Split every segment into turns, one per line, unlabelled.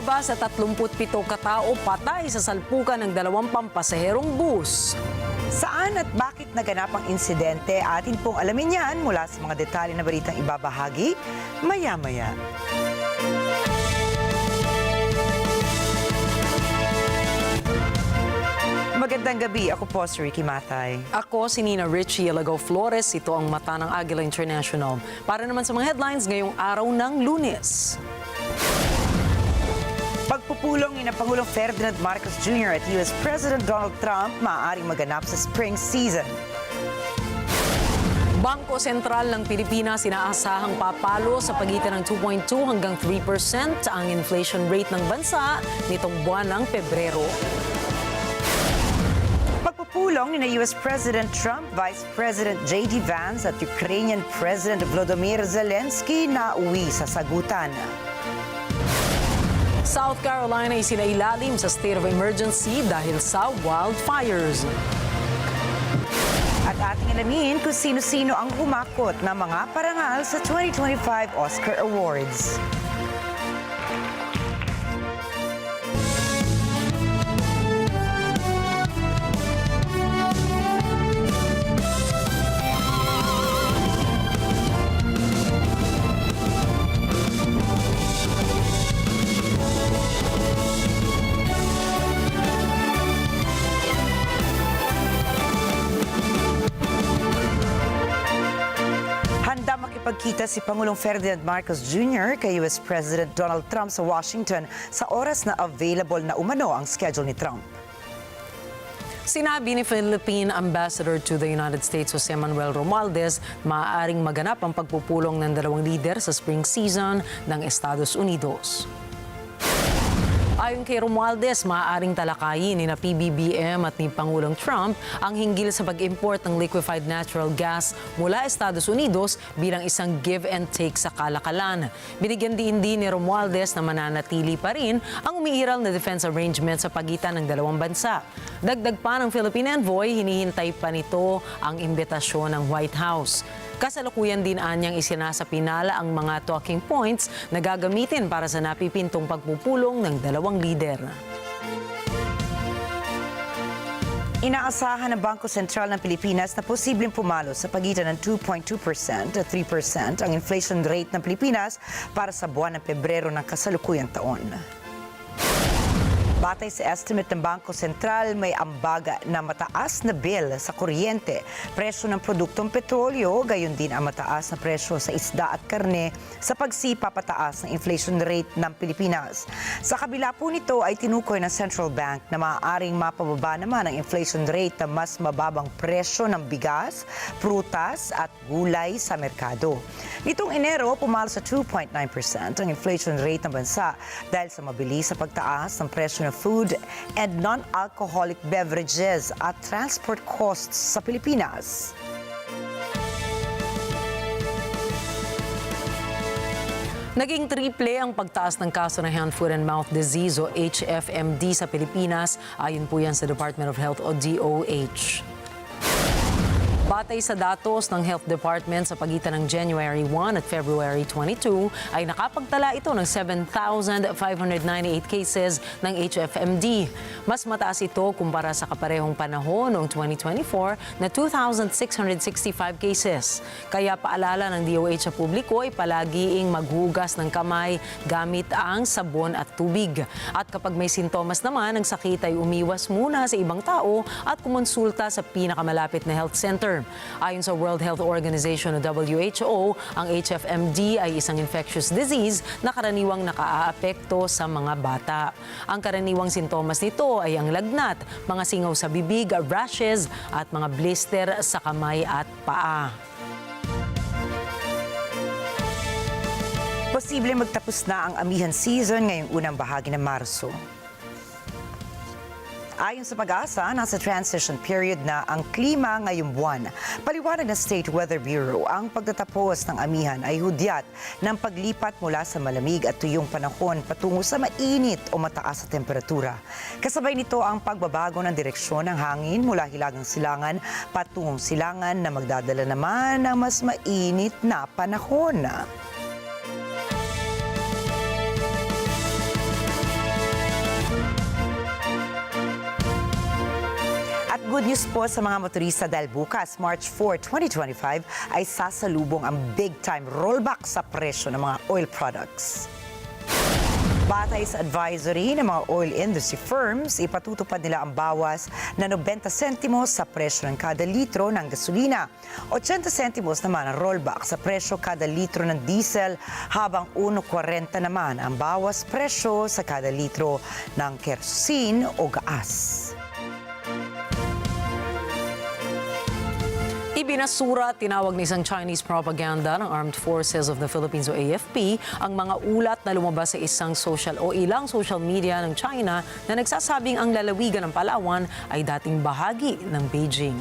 Bumaba sa 37 katao patay sa salpukan ng 2 pampasaherong bus.
Saan at bakit naganap ang insidente? Atin pong alamin yan mula sa mga detalye na balitang ibabahagi maya-maya. Magandang gabi. Ako po si Ricky Matay.
Ako si Nina Richie Alagaw Flores. Ito ang mata ng Agila International. Para naman sa mga headlines ngayong araw ng Lunes.
Pagpupulong ni Pangulong Ferdinand Marcos Jr. at US President Donald Trump maaaring maganap sa spring season.
Bangko Sentral ng Pilipinas inaasahang papalo sa pagitan ng 2.2 hanggang 3% ang inflation rate ng bansa nitong buwan ng Pebrero.
Pagpupulong ni US President Trump, Vice President J.D. Vance at Ukrainian President Volodymyr Zelensky na uwi sa sagutan.
South Carolina ay sinailalim sa state of emergency dahil sa wildfires.
At ating alamin kung sino-sino ang humakot na mga parangal sa 2025 Oscar Awards. Handa makipagkita si Pangulong Ferdinand Marcos Jr. kay US President Donald Trump sa Washington sa oras na available na umano ang schedule ni Trump.
Sinabi ni Philippine Ambassador to the United States Jose Manuel Romualdez, maaaring maganap ang pagpupulong ng dalawang lider sa spring season ng Estados Unidos. Ayon kay Romualdez, maaaring talakayin ni PBBM at ni Pangulong Trump ang hinggil sa pag-import ng liquefied natural gas mula Estados Unidos bilang isang give and take sa kalakalan. Binigyan din ni Romualdez na mananatili pa rin ang umiiral na defense arrangement sa pagitan ng dalawang bansa. Dagdag pa ng Philippine envoy, hinihintay pa nito ang imbitasyon ng White House. Kasalukuyan din anyang isinasapinala ang mga talking points na gagamitin para sa napipintong pagpupulong ng dalawang lider.
Inaasahan ng Bangko Sentral ng Pilipinas na posibleng pumalo sa pagitan ng 2.2% at 3% ang inflation rate ng Pilipinas para sa buwan ng Pebrero ng kasalukuyang taon. Batay sa estimate ng Bangko Sentral, may ambaga na mataas na bill sa kuryente, presyo ng produktong petrolyo, gayon din ang mataas na presyo sa isda at karne sa pagsipapataas ng inflation rate ng Pilipinas. Sa kabila po nito ay tinukoy ng Central Bank na maaaring mapababa naman ang inflation rate na mas mababang presyo ng bigas, prutas at gulay sa merkado. Nitong Enero, pumalo sa 2.9% ang inflation rate ng bansa dahil sa mabilis sa pagtaas ng presyo ng food and non-alcoholic beverages at transport costs sa Pilipinas.
Naging triple ang pagtaas ng kaso ng hand, foot and mouth disease o HFMD sa Pilipinas. Ayon po yan sa Department of Health o DOH. Batay sa datos ng Health Department sa pagitan ng January 1 at February 22, ay nakapagtala ito ng 7,598 cases ng HFMD. Mas mataas ito kumpara sa kaparehong panahon noong 2024 na 2,665 cases. Kaya paalala ng DOH sa publiko ay palagiing maghugas ng kamay gamit ang sabon at tubig. At kapag may sintomas naman ng sakit ay umiwas muna sa ibang tao at kumonsulta sa pinakamalapit na health center. Ayon sa World Health Organization o WHO, ang HFMD ay isang infectious disease na karaniwang nakaaapekto sa mga bata. Ang karaniwang sintomas nito ay ang lagnat, mga singaw sa bibig, rashes at mga blister sa kamay at paa.
Posible magtapos na ang amihan season ngayong unang bahagi ng Marso. Ayon sa Pag-asa, nasa transition period na ang klima ngayong buwan. Paliwanag ng State Weather Bureau, ang pagtatapos ng amihan ay hudyat ng paglipat mula sa malamig at tuyong panahon patungo sa mainit o mataas na temperatura. Kasabay nito ang pagbabago ng direksyon ng hangin mula hilagang silangan patungong silangan na magdadala naman ng mas mainit na panahon. good news po sa mga motorista dahil bukas, March 4, 2025, ay sasalubong ang big-time rollback sa presyo ng mga oil products. Batay sa advisory ng mga oil industry firms, ipatutupad nila ang bawas na 90 sentimos sa presyo ng kada litro ng gasolina. 80 sentimos naman ang rollback sa presyo kada litro ng diesel, habang 1.40 naman ang bawas presyo sa kada litro ng kerosene o gas.
Ibinasura at tinawag ng isang Chinese propaganda ng Armed Forces of the Philippines o AFP ang mga ulat na lumabas sa ilang social media ng China na nagsasabing ang lalawigan ng Palawan ay dating bahagi ng Beijing.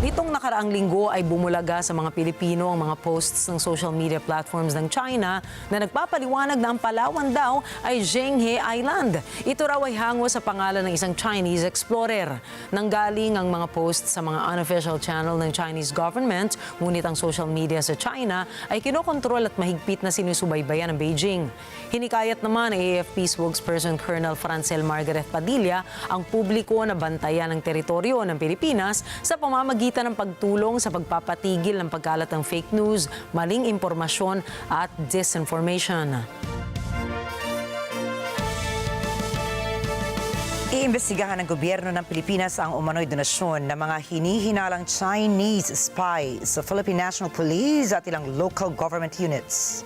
Nitong nakaraang linggo ay bumulaga sa mga Pilipino ang mga posts ng social media platforms ng China na nagpapaliwanag na ang Palawan daw ay Zhenghe Island. Ito raw ay hango sa pangalan ng isang Chinese explorer. Nanggaling ang mga posts sa mga unofficial channel ng Chinese government, ngunit ang social media sa China ay kinokontrol at mahigpit na sinusubaybayan ng Beijing. Hinikayat naman ng AFP spokesperson Colonel Francel Margaret Padilla ang publiko na bantayan ang teritoryo ng Pilipinas sa pamamagitan ng pagtulong sa pagpapatigil ng pagkalat ng fake news, maling impormasyon at disinformation.
Iimbestigahan ng gobyerno ng Pilipinas ang umano'y donasyon ng mga hinihinalang Chinese spy sa Philippine National Police at ilang local government units.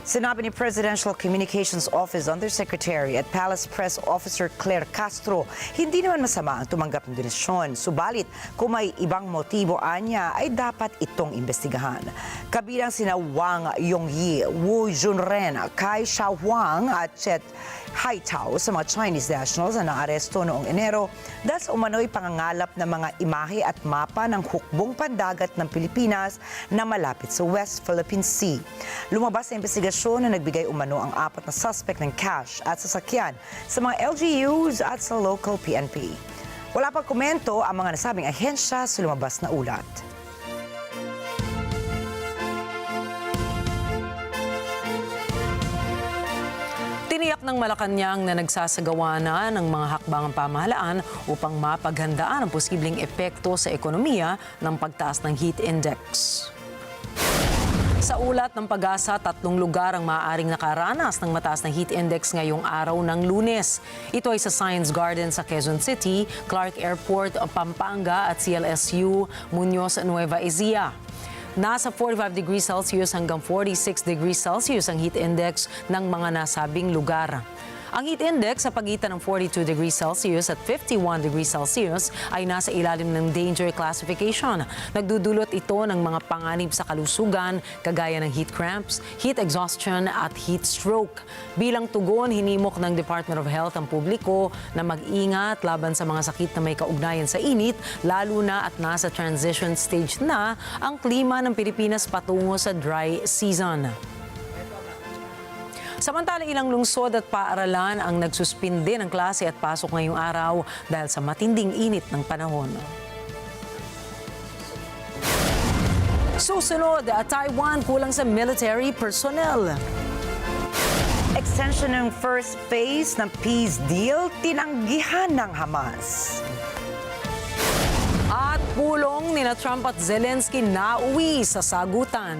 Sinabi ni Presidential Communications Office Undersecretary at Palace Press Officer Claire Castro, hindi naman masama ang tumanggap ng donasyon. Subalit, kung may ibang motibo anya, ay dapat itong imbestigahan. Kabilang sina Wang Yongyi, Wu Junren, Kai Xiaohuang at Chet Haitao sa mga Chinese nationals na naaresto noong Enero dahil sa umano'y pangangalap ng mga imahe at mapa ng hukbong pandagat ng Pilipinas na malapit sa West Philippine Sea. Lumabas sa investigasyon na nagbigay umano ang 4 na suspect ng cash at sasakyan sa mga LGUs at sa local PNP. Wala pang komento ang mga nasabing ahensya sa lumabas na ulat.
Tiniyak ng Malacanang na nagsasagawa na ng mga hakbangang pamahalaan upang mapaghandaan ang posibleng epekto sa ekonomiya ng pagtaas ng heat index. Sa ulat ng Pag-asa, 3 lugar ang maaaring nakaranas ng mataas na heat index ngayong araw ng Lunes. Ito ay sa Science Garden sa Quezon City, Clark Airport, Pampanga at CLSU, Muñoz, Nueva Ecija. Nasa 45 degrees Celsius hanggang 46 degrees Celsius ang heat index ng mga nasabing lugar. Ang heat index sa pagitan ng 42 degrees Celsius at 51 degrees Celsius ay nasa ilalim ng danger classification. Nagdudulot ito ng mga panganib sa kalusugan kagaya ng heat cramps, heat exhaustion at heat stroke. Bilang tugon, hinimok ng Department of Health ang publiko na mag-ingat laban sa mga sakit na may kaugnayan sa init, lalo na at nasa transition stage na ang klima ng Pilipinas patungo sa dry season. Samantala, ilang lungsod at paaralan ang nagsuspinde ng klase at pasok ngayong araw dahil sa matinding init ng panahon. Susunod, Taiwan kulang sa military personnel.
Extension ng first phase ng peace deal, tinanggihan ng Hamas.
At pulong nina Trump at Zelensky nauwi sa sagutan.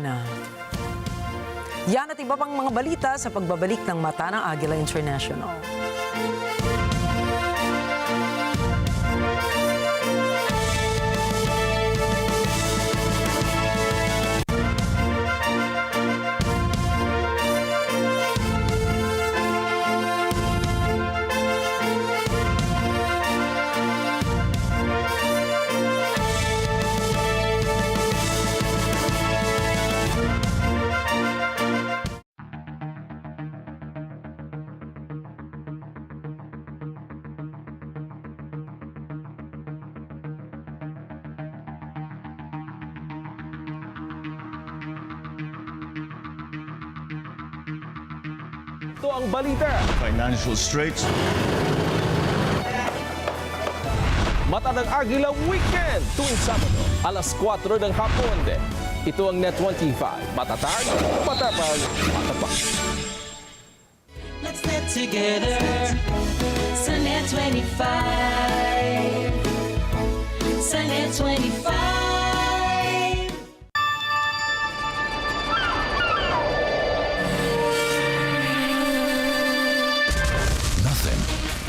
Yan at iba pang mga balita sa pagbabalik ng Mata ng Agila International.
Ito ang balita.
Financial straits.
Mata ng Agila Weekend tuwing Sabado, alas 4 ng hapon. Ito ang NET25. Matatag, matapag, matapak.
Let's net
together sa NET25. Sa NET25.
Nothing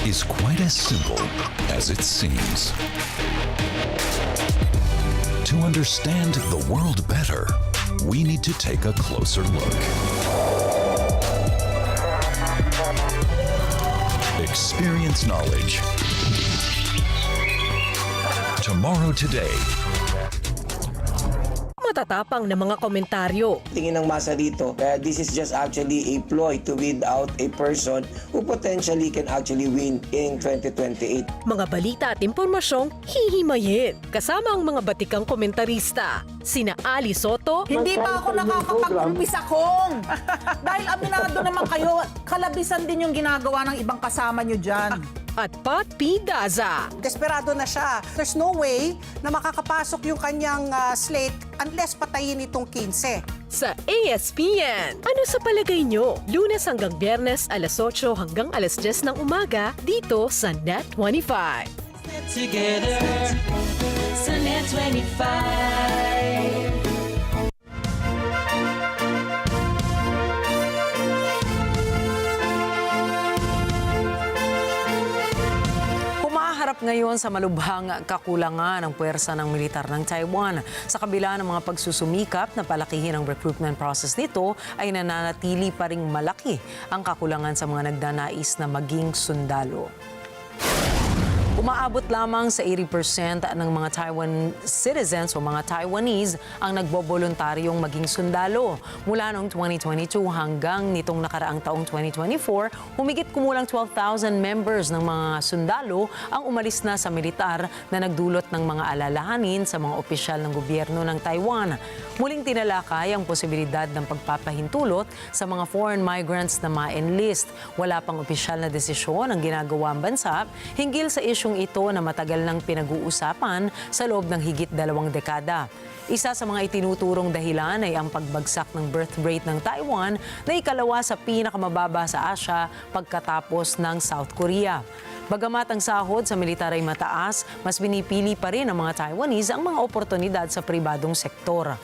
is quite as simple as it seems. To understand the world better, we need to take a closer look. Experience knowledge. Tomorrow Today.
Matatapang na mga komentaryo.
Tingin ng masa dito, this is just actually a ploy to weed out a person who potentially can actually win in 2028.
Mga balita at impormasyong hihimayin. Kasama ang mga batikang komentarista. Sina Ali Soto,
Hindi pa ako nakakapag-umpisa kong. Dahil aminado naman kayo, kalabisan din yung ginagawa ng ibang kasama nyo dyan.
at Pat P. Daza.
Desperado na siya. There's no way na makakapasok yung kanyang slate unless patayin itong 15.
Sa ASPN. Ano sa palagay nyo? Lunes hanggang Biyernes, alas 8 hanggang alas 10 ng umaga, dito sa NET25.
Together sa NET25.
Humaharap ngayon sa malubhang kakulangan ng puwersa ng militar ng Taiwan. Sa kabila ng mga pagsusumikap na palakihin ang recruitment process nito, ay nananatili pa ring malaki ang kakulangan sa mga nagnanais na maging sundalo. Umaabot lamang sa 80% ng mga Taiwan citizens o mga Taiwanese ang nagboboluntaryong maging sundalo. Mula noong 2022 hanggang nitong nakaraang taong 2024, humigit kumulang 12,000 members ng mga sundalo ang umalis na sa militar na nagdulot ng mga alalahanin sa mga opisyal ng gobyerno ng Taiwan. Muling tinalakay ang posibilidad ng pagpapahintulot sa mga foreign migrants na ma-enlist. Wala pang opisyal na desisyon ang ginagawa ang bansa hinggil sa isyong ito na matagal nang pinag-uusapan sa loob ng higit 2 dekada. Isa sa mga itinuturong dahilan ay ang pagbagsak ng birth rate ng Taiwan na ikalawa sa pinakamababa sa Asia pagkatapos ng South Korea. Bagamat ang sahod sa militar ay mataas, mas binipili pa rin ng mga Taiwanese ang mga oportunidad sa pribadong sektor.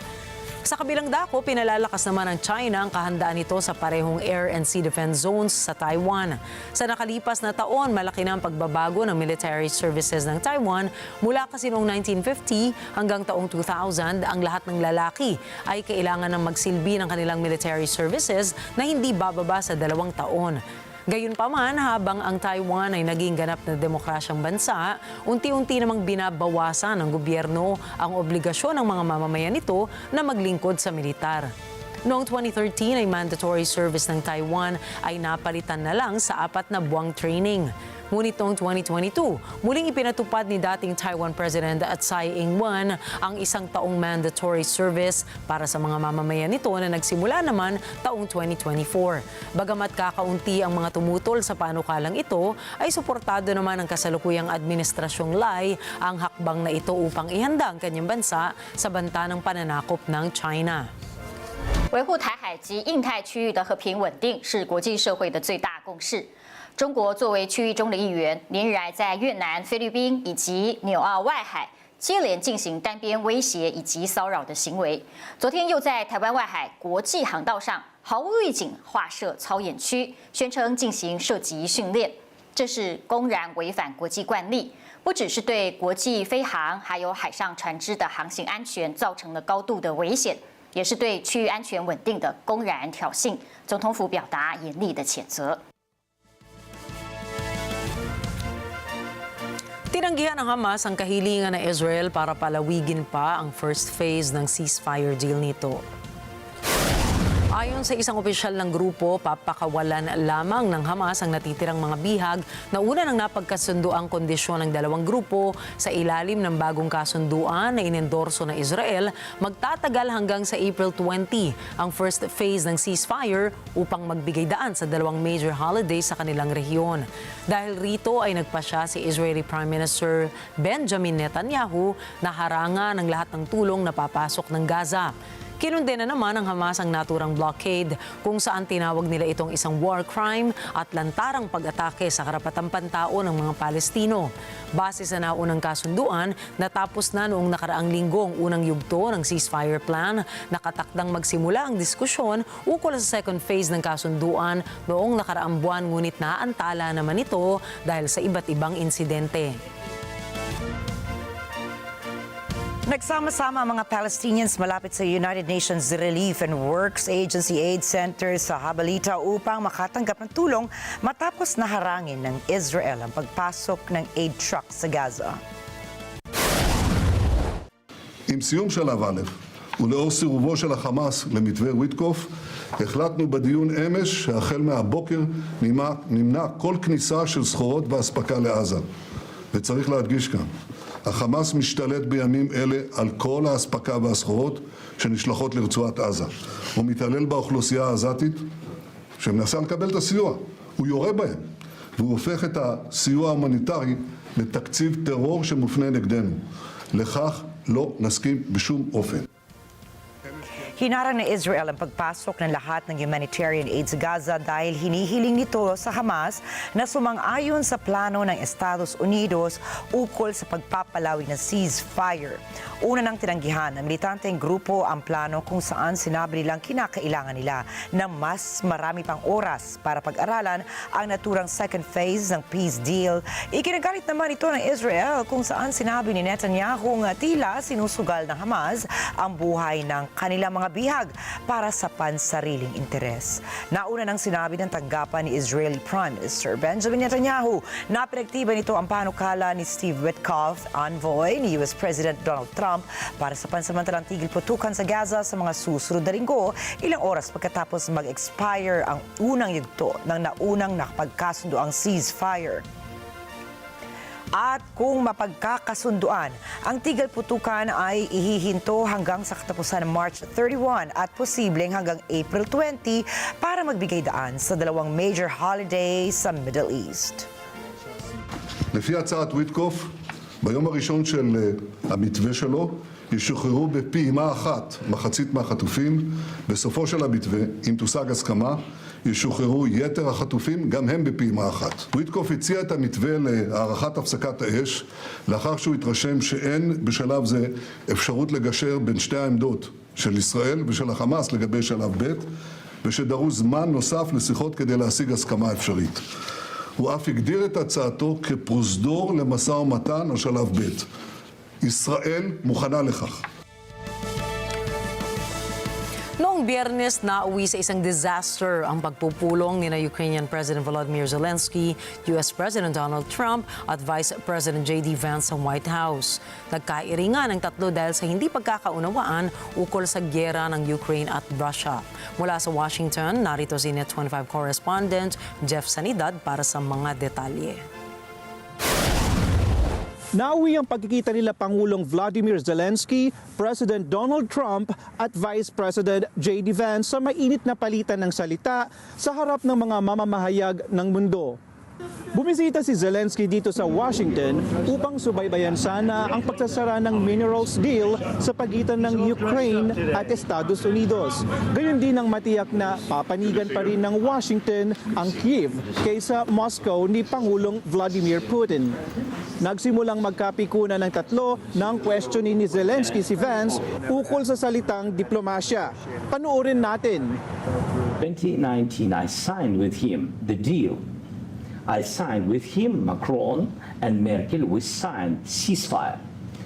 Sa kabilang dako, pinalalakas naman ng China ang kahandaan nito sa parehong air and sea defense zones sa Taiwan. Sa nakalipas na taon, malaki na ang pagbabago ng military services ng Taiwan. Mula kasi noong 1950 hanggang taong 2000, ang lahat ng lalaki ay kailangan ng magsilbi ng kanilang military services na hindi bababa sa 2 taon. Gayunpaman, habang ang Taiwan ay naging ganap na demokrasyang bansa, unti-unti namang binabawasan ng gobyerno ang obligasyon ng mga mamamayan nito na maglingkod sa militar. Noong 2013 ay mandatory service ng Taiwan ay napalitan na lang sa 4 na buwang training. Ngunit noong 2022, muling ipinatupad ni dating Taiwan President Tsai Ing-wen ang 1 taong mandatory service para sa mga mamamayan nito na nagsimula naman taong 2024. Bagamat kakaunti ang mga tumutol sa panukalang ito, ay suportado naman ng kasalukuyang administrasyong Lai ang hakbang na ito upang ihanda ang kanyang bansa sa banta ng pananakop ng China.
维护台海及印太区域的和平稳定是国际社会的最大共识。中国作为区域中的一员，连日来在越南、菲律宾以及纽澳外海接连进行单边威胁以及骚扰的行为。昨天又在台湾外海国际航道上毫无预警划设操演区，宣称进行射击训练，这是公然违反国际惯例。 不只是对国际飞航还有海上船只的航行安全造成了高度的危险，也是对区域安全稳定的公然挑衅。总统府表达严厉的谴责。
Tinanggihan ng Hamas ang kahilingan ng Israel para palawigin pa ang first phase ng ceasefire deal nito. Ayon sa isang opisyal ng grupo, papakawalan lamang ng Hamas ang natitirang mga bihag na una nang napagkasundo ang kondisyon ng 2 grupo sa ilalim ng bagong kasunduan na inendorso ng Israel. Magtatagal hanggang sa April 20 ang first phase ng ceasefire upang magbigay daan sa 2 major holidays sa kanilang rehiyon. Dahil rito ay nagpasya si Israeli Prime Minister Benjamin Netanyahu na harangan ang lahat ng tulong na papasok ng Gaza. Kinundena naman ng Hamas ang naturang blockade kung saan tinawag nila itong isang war crime at lantarang pag-atake sa karapatang pantao ng mga Palestino. Base sa naunang kasunduan, natapos na noong nakaraang linggo ang unang yugto ng ceasefire plan. Nakatakdang magsimula ang diskusyon ukol sa second phase ng kasunduan noong nakaraang buwan, ngunit naantala naman ito dahil sa iba't ibang insidente.
Nagsama-sama ang mga Palestinians malapit sa United Nations Relief and Works Agency Aid Center sa balita upang makatanggap ng tulong matapos na harangin ng Israel ang pagpasok ng aid truck sa Gaza.
עם סיום שלב א' ולאור סירובו של החמאס למתווה ויטקוף, החלטנו בדיון אמש שהחל מהבוקר נמנע כל כניסה של סחורות ואספקה לעזה. וצריך להדגיש כאן, החמאס משתלט בימים אלה על כל האספקה והסחורות שנשלחות לרצועת עזה. הוא מתעלל באוכלוסייה העזתית שמנסה לקבל את הסיוע. הוא יורה בהם, והוא הופך את הסיוע ההומניטרי לתקציב טרור שמופנה נגדנו. לכך לא נסכים בשום אופן.
Hinarang ng Israel ang pagpasok ng lahat ng humanitarian aid sa Gaza dahil hinihiling nito sa Hamas na sumang-ayon sa plano ng Estados Unidos ukol sa pagpapalawig ng ceasefire. Una nang tinanggihan ng militanteng grupo ang plano kung saan sinabi nilang kinakailangan nila ng mas marami pang oras para pag-aralan ang naturang second phase ng peace deal. Ikinagalit naman ito ng Israel kung saan sinabi ni Netanyahu nga tila sinusugal ng Hamas ang buhay ng kanilang mga bihag para sa pansariling interes. Nauna nang sinabi ng tanggapan ni Israeli Prime Minister Benjamin Netanyahu na pinagtiban nito ang panukala ni Steve Witkoff, envoy ni US President Donald Trump para sa pansamantalang tigil putukan sa Gaza sa mga susunod na linggo, ilang oras pagkatapos mag-expire ang unang yugto ng naunang nakapagkasundo ang ceasefire. At kung mapagkakasunduan, ang tigil putukan ay ihihinto hanggang sa katapusan ng March 31 at posibleng hanggang April 20 para magbigay daan sa dalawang major holidays sa Middle East.
לפי הצעת ויטקוף, ביום הראשון של המתווה שלו, ישוחררו בפעימה אחת מחצית מהחטופים. בסופו של המתווה, אם תושג הסכמה, ישוחררו יתר החטופים, גם הם בפעימה אחת. ויטקוף הציע את המתווה להארכת הפסקת האש, לאחר שהוא התרשם שאין בשלב זה אפשרות לגשר בין שתי העמדות של ישראל ושל החמאס לגבי שלב ב', ושדרוש זמן נוסף לשיחות כדי להשיג הסכמה אפשרית. הוא אף הגדיר את הצעתו כפרוזדור למשא ומתן על שלב ב'. ישראל מוכנה לכך.
Noong Biyernes, nauwi sa isang disaster ang pagpupulong ni Ukrainian President Volodymyr Zelensky, US President Donald Trump at Vice President J.D. Vance sa White House. Nagkairingan ang tatlo dahil sa hindi pagkakaunawaan ukol sa gyera ng Ukraine at Russia. Mula sa Washington, narito si NET25 correspondent Jeff Sanidad para sa mga detalye.
Nauwi ang pagkikita nila Pangulong Vladimir Zelensky, President Donald Trump at Vice President J.D. Vance sa mainit na palitan ng salita sa harap ng mga mamamahayag ng mundo. Bumisita si Zelensky dito sa Washington upang subaybayan sana ang pagsasara ng minerals deal sa pagitan ng Ukraine at Estados Unidos. Gayon din ang matiyak na papanigan pa rin ng Washington ang Kiev kaysa Moscow ni Pangulong Vladimir Putin. Nagsimulang magkapikunan ng tatlo ng questionin ni Zelensky si Vance ukol sa salitang diplomasya. Panoorin natin.
2019, I signed with him the deal. I signed with him, Macron and Merkel, we signed ceasefire.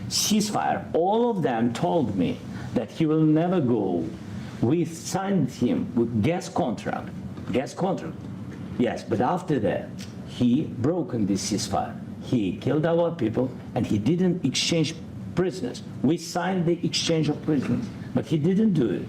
Ceasefire. All of them told me that he will never go. We signed him with gas contract. Gas contract. Yes, but after that, he broken this ceasefire. He killed our people and he didn't exchange prisoners. We signed the exchange of prisoners, but he didn't do it.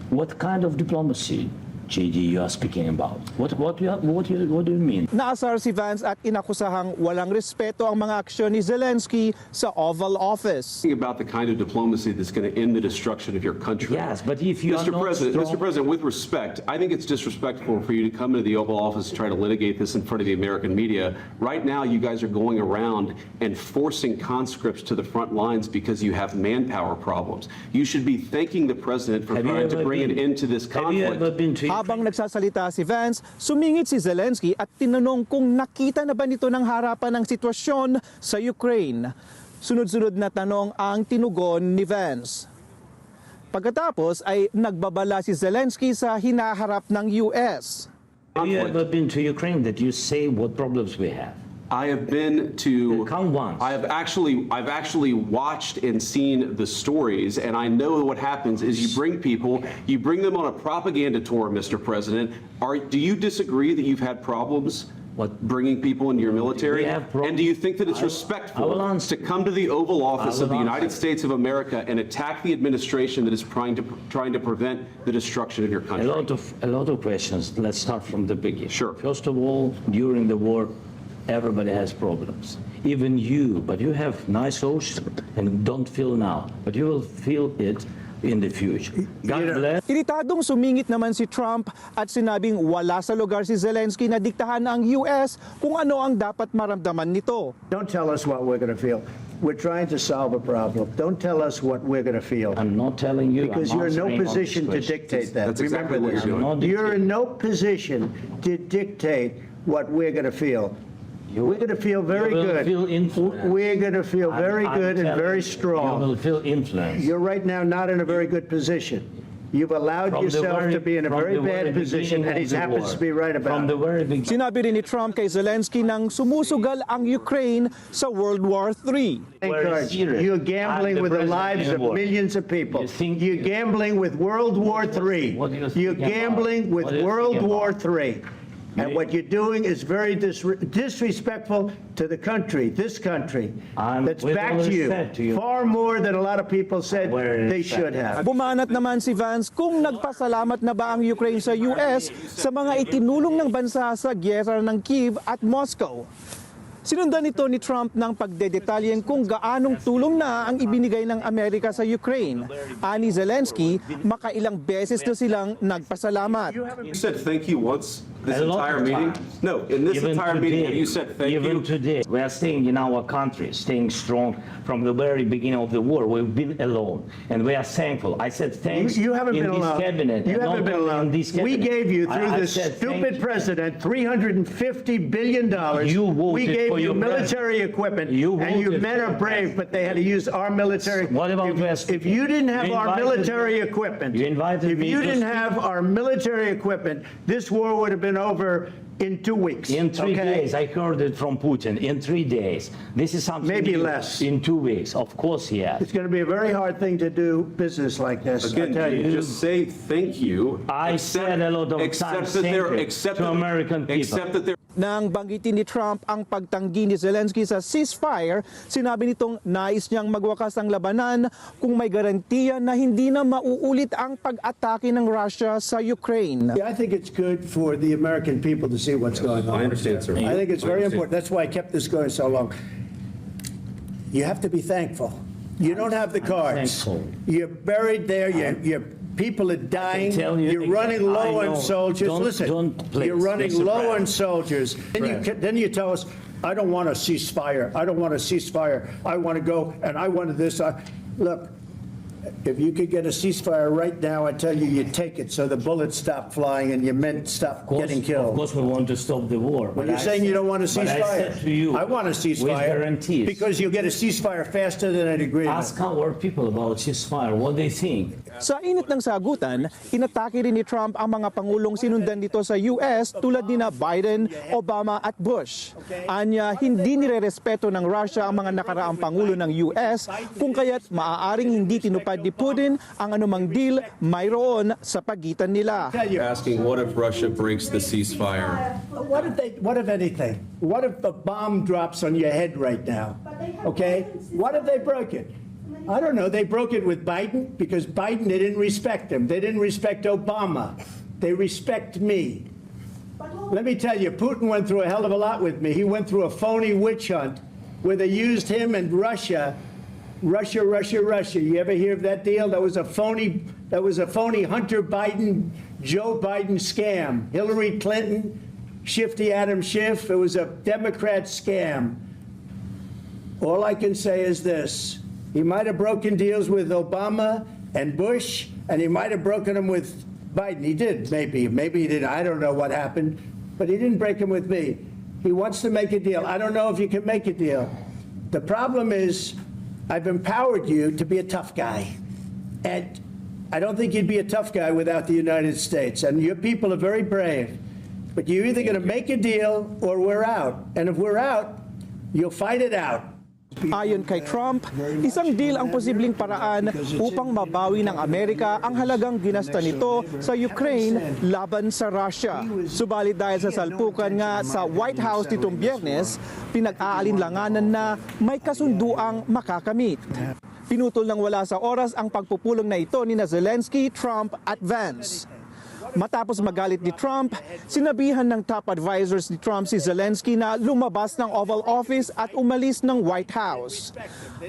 What kind of diplomacy JD, you are speaking about? What do you mean?
Naasar si Vance at inakusahang walang respeto ang mga aksyon ni Zelensky sa Oval Office.
About the kind of diplomacy that's going to end the destruction of your country.
Yes, but if you
Mr.
are not
President,
strong...
Mr. President, with respect, I think it's disrespectful for you to come into the Oval Office and try to litigate this in front of the American media. Right now, you guys are going around and forcing conscripts to the front lines because you have manpower problems. You should be thanking the President for trying to bring an end to this conflict.
Habang nagsasalita si Vance, sumingit si Zelensky at tinanong kung nakita na ba nito ng harapan ng sitwasyon sa Ukraine. Sunod-sunod na tanong ang tinugon ni Vance. Pagkatapos ay nagbabala si Zelensky sa hinaharap ng US.
Have you ever been to Ukraine that you say what problems we have?
I have been to.
Count once.
I've actually watched and seen the stories, and I know what happens is you bring them on a propaganda tour, Mr. President. Do you disagree that you've had problems? Bringing people into your military? And do you think that it's respectful to come to the Oval Office of the United States of America and attack the administration that is trying to prevent the destruction of your country?
A lot of questions. Let's start from the beginning.
Sure.
First of all, during the war, everybody has problems. Even you, but you have nice ocean and don't feel now, but you will feel it in the future. God bless.
Iritadong sumingit naman si Trump at sinabing wala sa lugar si Zelensky na diktahan ng US kung ano ang dapat maramdaman nito.
Don't tell us what we're going to feel. We're trying to solve a problem. Don't tell us what we're going to feel.
I'm not telling you.
Because you're in no position to dictate that.
That's exactly what you're doing.
You're in no position to dictate what we're going to feel. We're going to feel very good. We're going to feel very good and very strong.
You will feel influence.
You're right now not in a very good position. You've allowed yourself to be in a very bad position, and he happens to be right about it.
Sinabi rin ni Trump kay Zelensky nang sumusugal ang Ukraine sa World War III.
You're gambling with the lives of millions of people. You're gambling with World War III. You're gambling with World War III. And what you're doing is very disrespectful to the country, this country, that's backed you far more than a lot of people said they should have.
Bumanat naman si Vance kung nagpasalamat na ba ang Ukraine sa US sa mga itinulong ng bansa sa gyera ng Kyiv at Moscow. Sinundan ito ni Trump ng pagdedetalyeng kung gaanong tulong na ang ibinigay ng Amerika sa Ukraine. Ani Zelensky, makailang beses na silang nagpasalamat.
You said thank you once this entire meeting? No, in this entire meeting you said thank you.
Even today, we are staying in our country, staying strong from the very beginning of the war. We've been alone, and we are thankful. I said thanks.
You haven't been alone. You haven't been alone. We gave you, through this stupid president, $350 billion. We gave you military equipment, and your men are brave, but they had to use our military.
What about
if you didn't have our military equipment, if you didn't have our military equipment, this war would have been over in 2 weeks.
In 3 days, I heard it from Putin. In 3 days, this is something.
Maybe less.
In 2 weeks, of course, yeah.
It's going to be a very hard thing to do business like this.
Again, you just say thank you.
I said a lot of times to American people.
Nang banggitin ni Trump ang pagtanggi ni Zelensky sa ceasefire, sinabi nitong nais niyang magwakas ang labanan kung may garantiya na hindi na mauulit ang pag-atake ng Russia sa Ukraine.
I think it's good for the American people to see what's going on.
I understand, sir.
I think it's very important. That's why I kept this going so long. You have to be thankful. You don't have the cards. You're buried there. You're people are dying. You're running low on soldiers. Listen, you're running low on soldiers. Then you tell us, I don't want a ceasefire. I don't want a ceasefire. I want to go and I want this. Look, if you could get a ceasefire right now, I tell you, you take it so the bullets stop flying and your men stop getting killed.
Of course, we want to stop the war.
Well, you're saying you don't want a ceasefire.
I said to you,
I want a ceasefire.
With guarantees.
Because you'll get a ceasefire faster than an agreement.
Ask our people about ceasefire, what they think.
Sa init ng sagutan, inatake rin ni Trump ang mga pangulong sinundan dito sa US tulad nina Biden, Obama at Bush. Anya, hindi nirerespeto ng Russia ang mga nakaraang pangulo ng US kung kaya't maaaring hindi tinupad ni Putin ang anumang deal mayroon sa pagitan nila.
Asking what if Russia breaks the ceasefire?
What if anything? What if the bomb drops on your head right now? Okay? What if they broke it? I don't know. They broke it with Biden because Biden, they didn't respect him. They didn't respect Obama. They respect me. Let me tell you, Putin went through a hell of a lot with me. He went through a phony witch hunt where they used him and Russia. You ever hear of that deal? That was a phony Hunter Biden, Joe Biden scam. Hillary Clinton, Shifty Adam Schiff. It was a Democrat scam. All I can say is this. He might have broken deals with Obama and Bush, and he might have broken them with Biden. He did, maybe. Maybe he didn't. I don't know what happened. But he didn't break them with me. He wants to make a deal. I don't know if you can make a deal. The problem is, I've empowered you to be a tough guy. And I don't think you'd be a tough guy without the United States. And your people are very brave. But you're either going to make a deal or we're out. And if we're out, you'll fight it out.
Ayon kay Trump, isang deal ang posibleng paraan upang mabawi ng Amerika ang halagang ginasta nito sa Ukraine laban sa Russia. Subalit dahil sa salpukan nga sa White House nitong Biyernes, pinag-aalinlanganan na may kasunduang makakamit. Pinutol ng wala sa oras ang pagpupulong na ito ni Zelensky, Trump at Vance. Matapos magalit ni Trump, sinabihan ng top advisors ni Trump si Zelensky na lumabas ng Oval Office at umalis ng White House.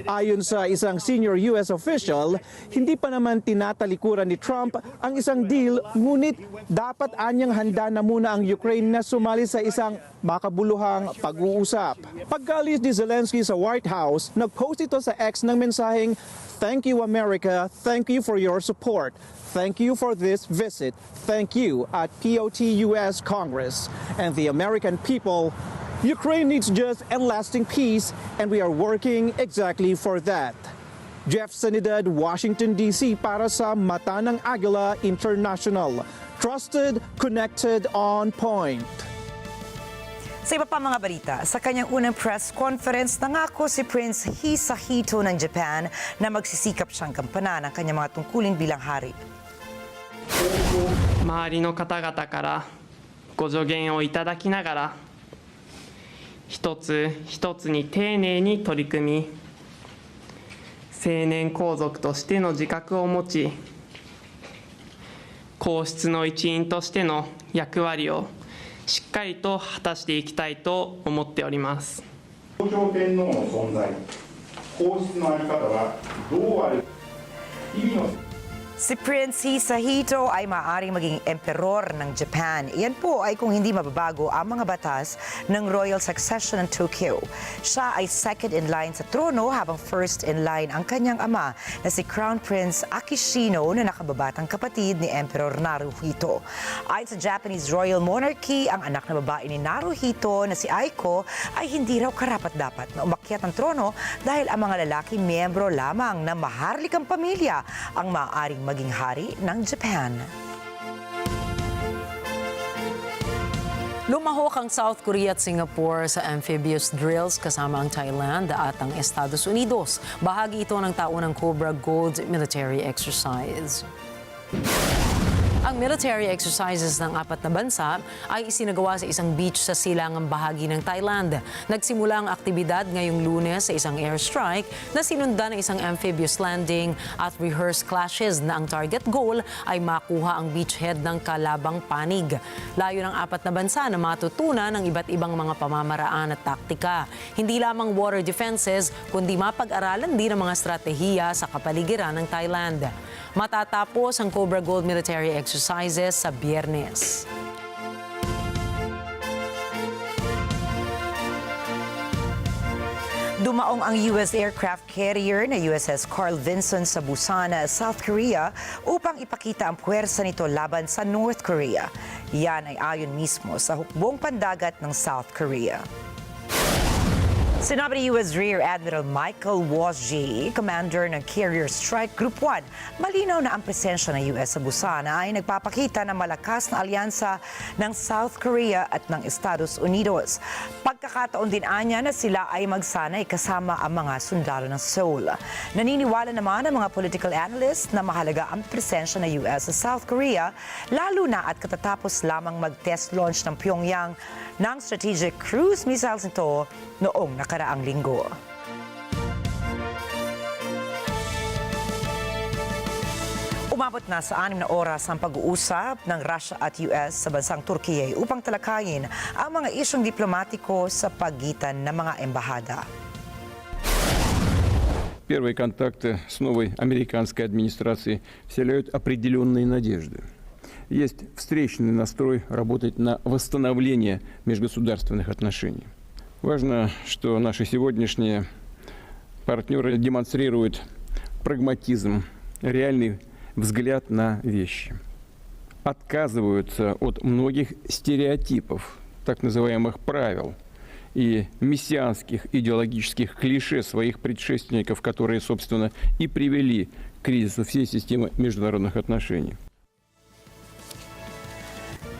Ayon sa isang senior US official, hindi pa naman tinatalikuran ni Trump ang isang deal, ngunit dapat anyang handa na muna ang Ukraine na sumali sa isang makabuluhang pag-uusap. Pagkaalis ni Zelensky sa White House, nag-post ito sa X ng mensaheng, "Thank you America, thank you for your support. Thank you for this visit. Thank you at POTUS Congress and the American people. Ukraine needs just and lasting peace, and we are working exactly for that." Jeff Sanidad, Washington, D.C. para sa Mata ng Agila International. Trusted, connected, on point.
Sa iba pa mga balita, sa kanyang unang press conference, nangako si Prince Hisahito ng Japan na magsisikap siyang gampanan ang kanyang mga tungkulin bilang hari.
周りの方々からご助言をいただきながら一つ一つに丁寧に取り組み成年皇族としての自覚を持ち皇室の一員としての役割をしっかりと果たしていきたいと思っております。
天皇の存在、皇室の在り方はどうある日々の
Si Prince Hisahito ay maaaring maging emperor ng Japan. Iyan po ay kung hindi mababago ang mga batas ng royal succession ng Tokyo. Siya ay second in line sa trono habang first in line ang kanyang ama na si Crown Prince Akishino na nakababatang kapatid ni Emperor Naruhito. Ayon sa Japanese royal monarchy, ang anak na babae ni Naruhito na si Aiko ay hindi raw karapat-dapat na umakyat ng trono dahil ang mga lalaki miyembro lamang ng maharlikang pamilya ang maaaring maging hari ng Japan.
Lumahok ang South Korea at Singapore sa amphibious drills kasama ang Thailand at ang Estados Unidos. Bahagi ito ng taunang Cobra Gold military exercise. Ang military exercises ng apat na bansa ay isinagawa sa isang beach sa silangang bahagi ng Thailand. Nagsimula ang aktibidad ngayong Lunes sa isang airstrike na sinundan ng isang amphibious landing at rehearsed clashes na ang target goal ay makuha ang beachhead ng kalabang panig. Layo ng apat na bansa na matutunan ng iba't ibang mga pamamaraan at taktika. Hindi lamang water defenses, kundi mapag-aralan din ang mga estratehiya sa kapaligiran ng Thailand. Matatapos ang Cobra Gold military exercises sa Biyernes.
Dumaong ang US aircraft carrier na USS Carl Vinson sa Busan, South Korea upang ipakita ang puwersa nito laban sa North Korea. Yan ay ayon mismo sa hukbong pandagat ng South Korea. Sinabi ni US Rear Admiral Michael Wasji, commander ng Carrier Strike Group 1, malinaw na ang presensya ng US sa Busan ay nagpapakita ng malakas na alyansa ng South Korea at ng Estados Unidos. Pagkakataon din anya na sila ay magsanay kasama ang mga sundalo ng Seoul. Naniniwala naman ang mga political analysts na mahalaga ang presensya ng US sa South Korea, lalo na at katatapos lamang mag-test launch ng Pyongyang ng strategic cruise missiles nito noong nakaraang linggo. Umabot na sa 6 na oras ang pag-uusap ng Russia at US sa bansang Turkiye upang talakayin ang mga isyong diplomatiko sa pagitan ng mga embahada.
Первые контакты с новой американской администрацией вселяют определенные надежды. Есть встречный настрой работать на восстановление межгосударственных отношений. Важно, что наши сегодняшние партнеры демонстрируют прагматизм, реальный взгляд на вещи. Отказываются от многих стереотипов, так называемых правил и мессианских идеологических клише своих предшественников, которые, собственно, и привели к кризису всей системы международных отношений.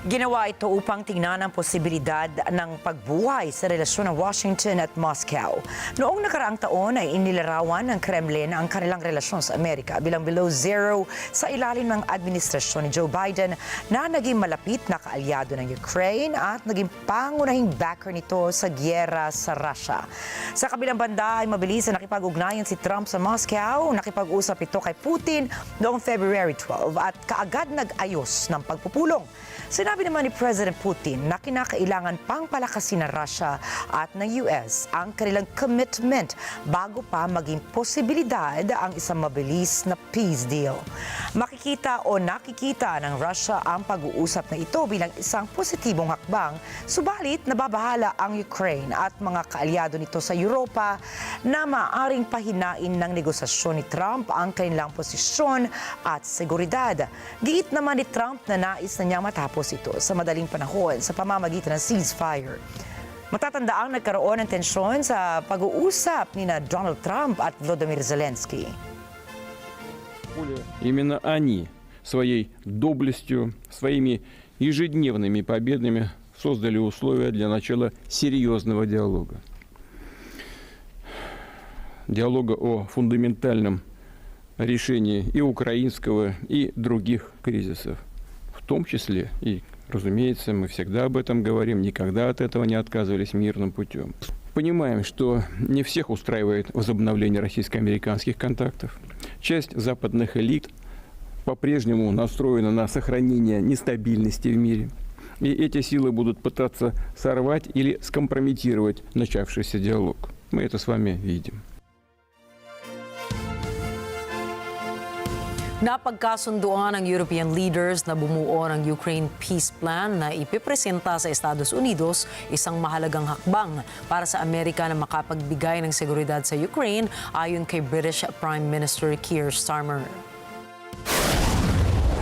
Ginawa ito upang tingnan ang posibilidad ng pagbuhay sa relasyon ng Washington at Moscow. Noong nakaraang taon ay inilarawan ng Kremlin ang kanilang relasyon sa Amerika bilang below zero sa ilalim ng administrasyon ni Joe Biden na naging malapit na kaalyado ng Ukraine at naging pangunahing backer nito sa gyera sa Russia. Sa kabilang banda ay mabilis na nakipag-ugnayan si Trump sa Moscow. Nakipag-usap ito kay Putin noong February 12 at kaagad nag-ayos ng pagpupulong. Sinabi naman ni President Putin na kinakailangan pang palakasin ng Russia at ng US ang kanilang commitment bago pa maging posibilidad ang isang mabilis na peace deal. Makikita o nakikita ng Russia ang pag-uusap na ito bilang isang positibong hakbang, subalit nababahala ang Ukraine at mga kaalyado nito sa Europa na maaaring pahinain ng negosasyon ni Trump ang kanilang posisyon at seguridad. Giit naman ni Trump na nais na niyang matapos ito sa madaling panahon sa pamamagitan ng ceasefire. Matatanda ang nagkaroon ng tensyon sa pag-uusap ni Donald Trump at Volodymyr Zelensky.
Именно они своей доблестью, своими ежедневными победами создали условия для начала серьезного диалога. Диалога о фундаментальном решении и украинского, и других кризисов. В том числе, и, разумеется, мы всегда об этом говорим, никогда от этого не отказывались мирным путем. Понимаем, что не всех устраивает возобновление российско-американских контактов. Часть западных элит по-прежнему настроена на сохранение нестабильности в мире. И эти силы будут пытаться сорвать или скомпрометировать начавшийся диалог. Мы это с вами видим.
Napagkasunduan ng European leaders na bumuo ng Ukraine Peace Plan na ipipresenta sa Estados Unidos, isang mahalagang hakbang para sa Amerika na makapagbigay ng seguridad sa Ukraine ayon kay British Prime Minister Keir Starmer.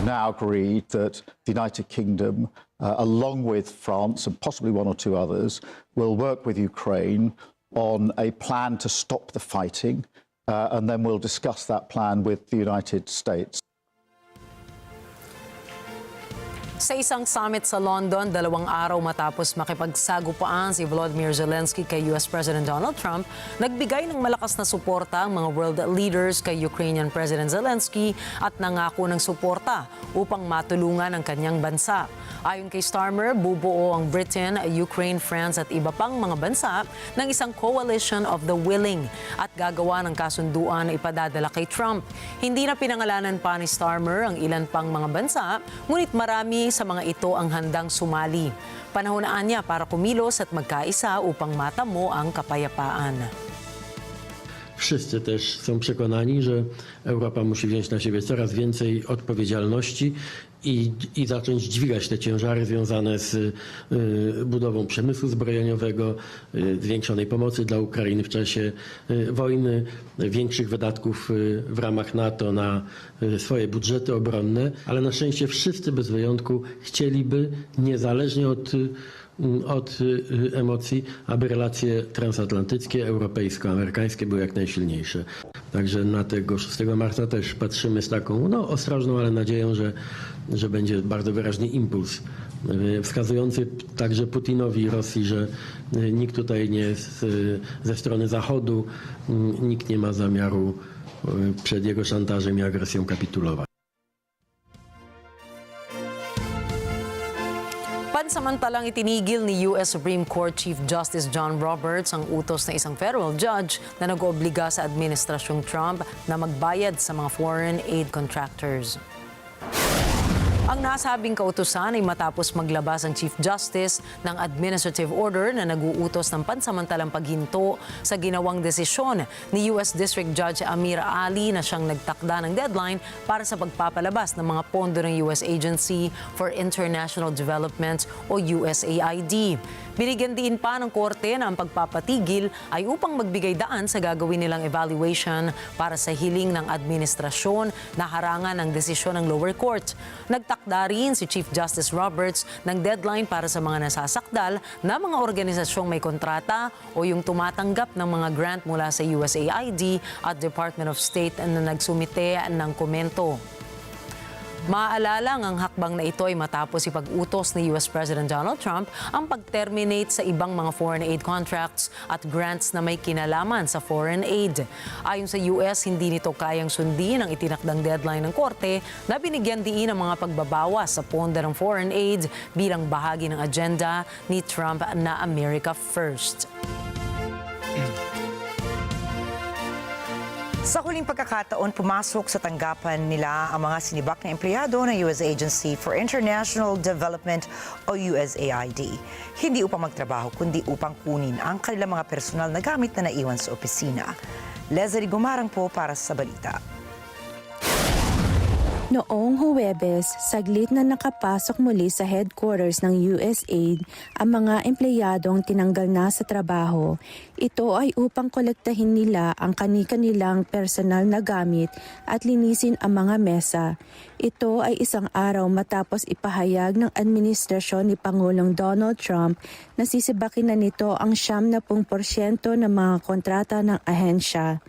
Now agreed that the United Kingdom, along with France and possibly one or two others, will work with Ukraine on a plan to stop the fighting. And then we'll discuss that plan with the United States.
Sa isang summit sa London, 2 araw matapos makipagsagupaan si Volodymyr Zelensky kay US President Donald Trump, nagbigay ng malakas na suporta ang mga world leaders kay Ukrainian President Zelensky at nangako ng suporta upang matulungan ang kanyang bansa. Ayon kay Starmer, bubuo ang Britain, Ukraine, France at iba pang mga bansa ng isang coalition of the willing at gagawa ng kasunduan na ipadadala kay Trump. Hindi na pinangalanan pa ni Starmer ang ilan pang mga bansa, ngunit marami sa mga ito ang handang sumali. Panahonaan niya para kumilos at magkaisa upang matamo ang kapayapaan.
Wszyscy też są przekonani, że Europa musi wziąć na siebie coraz więcej odpowiedzialności i zacząć dźwigać te ciężary związane z budową przemysłu zbrojeniowego, zwiększonej pomocy dla Ukrainy w czasie wojny, większych wydatków w ramach NATO na swoje budżety obronne, ale na szczęście wszyscy bez wyjątku chcieliby, niezależnie od emocji, aby relacje transatlantyckie, europejsko-amerykańskie były jak najsilniejsze. Także na tego 6 marca też patrzymy z taką ostrożną, ale nadzieją, że będzie bardzo wyraźny impuls wskazujący także Putinowi i Rosji, że nikt tutaj nie jest ze strony Zachodu, nikt nie ma zamiaru przed jego szantażem i agresją kapitulować.
Pansamantalang itinigil ni US Supreme Court Chief Justice John Roberts ang utos na isang federal judge na nag-oobliga sa administrasyong Trump na magbayad sa mga foreign aid contractors. Ang nasabing kautusan ay matapos maglabas ang Chief Justice ng administrative order na nag-uutos ng pansamantalang paghinto sa ginawang desisyon ni U.S. District Judge Amir Ali na siyang nagtakda ng deadline para sa pagpapalabas ng mga pondo ng U.S. Agency for International Development o USAID. Binigyan din pa ng korte na ang pagpapatigil ay upang magbigay daan sa gagawin nilang evaluation para sa hiling ng administrasyon na harangan ng desisyon ng lower court. Nagtakda rin si Chief Justice Roberts ng deadline para sa mga nasasakdal na mga organisasyong may kontrata o yung tumatanggap ng mga grant mula sa USAID at Department of State na nagsumite ng komento. Maaalala ang hakbang na ito ay matapos ipag-utos ni US President Donald Trump ang pag-terminate sa ibang mga foreign aid contracts at grants na may kinalaman sa foreign aid. Ayon sa US, hindi nito kayang sundin ang itinakdang deadline ng korte na binigyan diin ang mga pagbabawas sa pondo ng foreign aid bilang bahagi ng agenda ni Trump na America First.
Sa huling pagkakataon, pumasok sa tanggapan nila ang mga sinibak na empleyado ng US Agency for International Development o USAID. Hindi upang magtrabaho, kundi upang kunin ang kanilang mga personal na gamit na naiwan sa opisina. Leslie Gumarang po para sa balita.
Noong Huwebes, saglit na nakapasok muli sa headquarters ng USAID ang mga empleyadong tinanggal na sa trabaho. Ito ay upang kolektahin nila ang kani-kanilang personal na gamit at linisin ang mga mesa. Ito ay isang araw matapos ipahayag ng administrasyon ni Pangulong Donald Trump na sisibakin na nito ang 70% ng mga kontrata ng ahensya.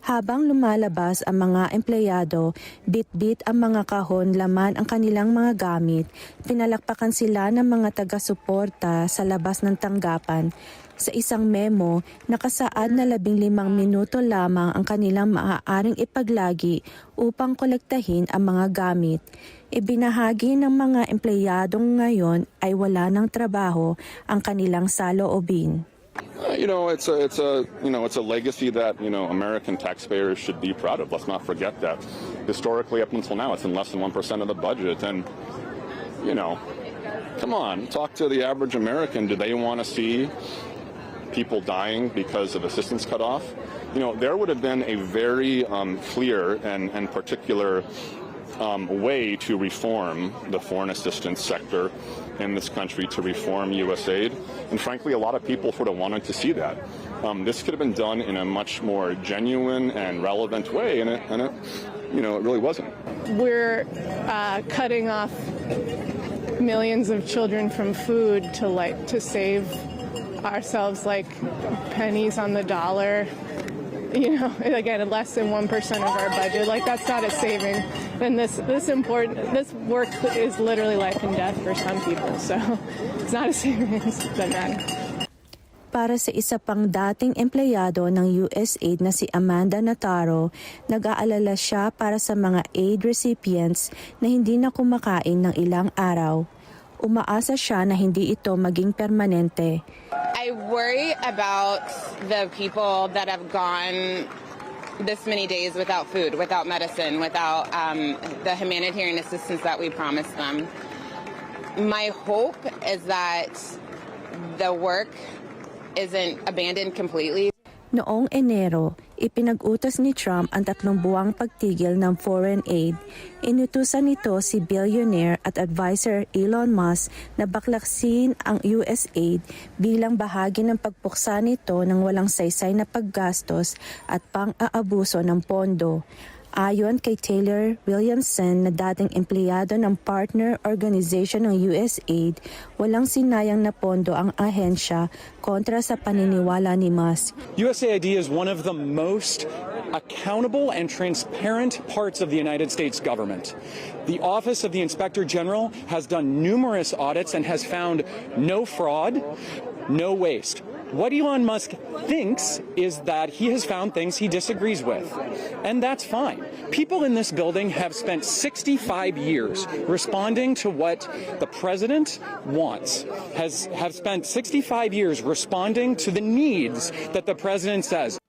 Habang lumalabas ang mga empleyado, bit-bit ang mga kahon laman ang kanilang mga gamit, pinalakpakan sila ng mga taga-suporta sa labas ng tanggapan. Sa isang memo, nakasaad na 15 minuto lamang ang kanilang maaaring ipaglagi upang kolektahin ang mga gamit. Ibinahagi ng mga empleyadong ngayon ay wala ng trabaho ang kanilang saloobin.
It's a legacy that, American taxpayers should be proud of. Let's not forget that. Historically, up until now, it's been less than 1% of the budget. And, come on, talk to the average American. Do they want to see people dying because of assistance cut off? There would have been a very clear and particular way to reform the foreign assistance sector in this country, to reform USAID. And frankly, a lot of people sort of wanted to see that. This could have been done in a much more genuine and relevant way, and it really wasn't.
We're cutting off millions of children from food to save ourselves pennies on the dollar. Again, less than 1% of our budget. That's not a saving. And this work is literally life and death for some people. So it's not a savings that matter.
Para sa isa pang dating empleyado ng USAID na si Amanda Nataro, nag-aalala siya para sa mga aid recipients na hindi na kumakain ng ilang araw. Umaasa siya na hindi ito maging permanente.
I worry about the people that have gone this many days without food, without medicine, without the humanitarian assistance that we promised them. My hope is that the work isn't abandoned completely.
Noong Enero, ipinag-utos ni Trump ang 3 buwang pagtigil ng foreign aid. Inutusan nito si billionaire at advisor Elon Musk na baklasin ang USAID bilang bahagi ng pagpuksa nito ng walang saysay na paggastos at pang-aabuso ng pondo. Ayon kay Taylor Williamson na dating empleyado ng partner organization ng USAID, walang sinayang na pondo ang ahensya kontra sa paniniwala ni Musk.
USAID is one of the most accountable and transparent parts of the United States government. The Office of the Inspector General has done numerous audits and has found no fraud, no waste. What Elon Musk thinks is that he has found things he disagrees with, and that's fine. People in this building have spent 65 years responding to what the president wants, have spent 65 years responding to the needs that the president says.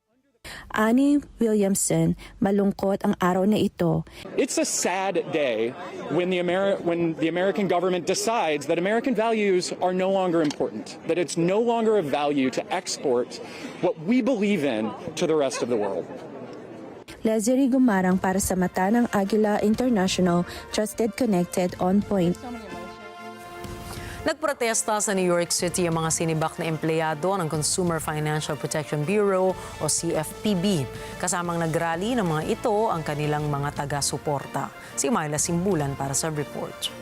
Ani Williamson, malungkot ang araw na ito.
It's a sad day when the American government decides that American values are no longer important, that it's no longer of value to export what we believe in to the rest of the world.
Leslie Gumarang para sa mata ng Agila International, Trusted, Connected, On Point.
Nagprotesta sa New York City ang mga sinibak na empleyado ng Consumer Financial Protection Bureau o CFPB. Kasamang nagrally ng mga ito ang kanilang mga taga-suporta. Si Myla Simbulan para sa report.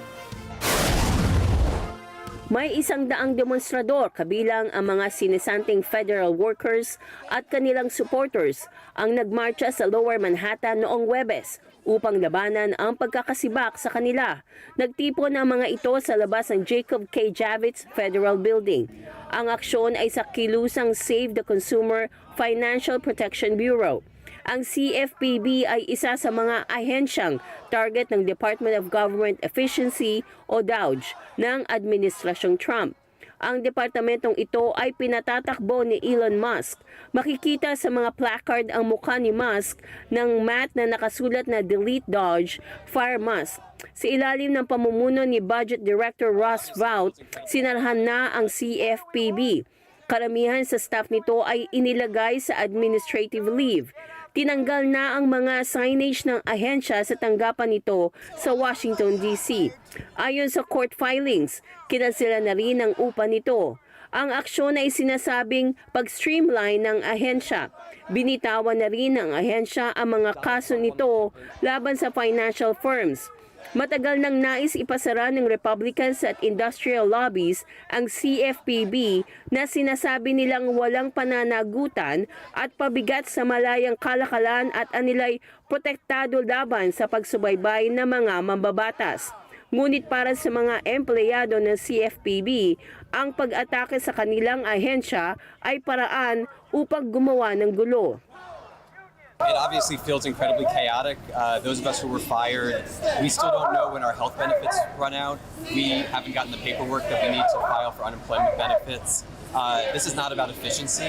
May 100 demonstrador kabilang ang mga sinisanting federal workers at kanilang supporters ang nagmarcha sa Lower Manhattan noong Huwebes upang labanan ang pagkakasibak sa kanila. Nagtipon ang mga ito sa labas ng Jacob K. Javits Federal Building. Ang aksyon ay sa kilusang Save the Consumer Financial Protection Bureau. Ang CFPB ay isa sa mga ahensyang target ng Department of Government Efficiency o DOGE ng Administrasyong Trump. Ang departamentong ito ay pinatatakbo ni Elon Musk. Makikita sa mga placard ang mukha ni Musk ng mat na nakasulat na Delete Dodge, Fire Musk. Sa ilalim ng pamumuno ni Budget Director Ross Vought, sinarhan na ang CFPB. Karamihan sa staff nito ay inilagay sa administrative leave. Tinanggal na ang mga signage ng ahensya sa tanggapan nito sa Washington, D.C. Ayon sa court filings, kinansela na rin ang upa nito. Ang aksyon ay sinasabing pag-streamline ng ahensya. Binitawan na rin ng ahensya ang mga kaso nito laban sa financial firms. Matagal nang nais ipasara ng Republicans at industrial lobbies ang CFPB na sinasabi nilang walang pananagutan at pabigat sa malayang kalakalan at anilay protektado laban sa pagsubaybay ng mga mambabatas. Ngunit para sa mga empleyado ng CFPB, ang pag-atake sa kanilang ahensya ay paraan upang gumawa ng gulo.
It obviously feels incredibly chaotic. Those of us who were fired, we still don't know when our health benefits run out. We haven't gotten the paperwork that we need to file for unemployment benefits. This is not about efficiency.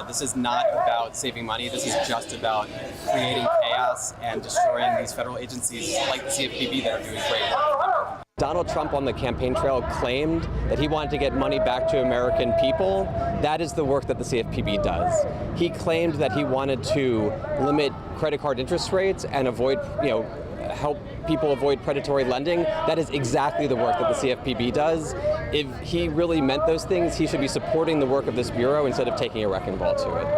This is not about saving money. This is just about creating chaos and destroying these federal agencies like the CFPB that are doing great work.
Donald Trump on the campaign trail claimed that he wanted to get money back to American people. That is the work that the CFPB does. He claimed that he wanted to limit credit card interest rates and avoid, help people avoid predatory lending. That is exactly the work that the CFPB does. If he really meant those things, he should be supporting the work of this bureau instead of taking a wrecking ball to it.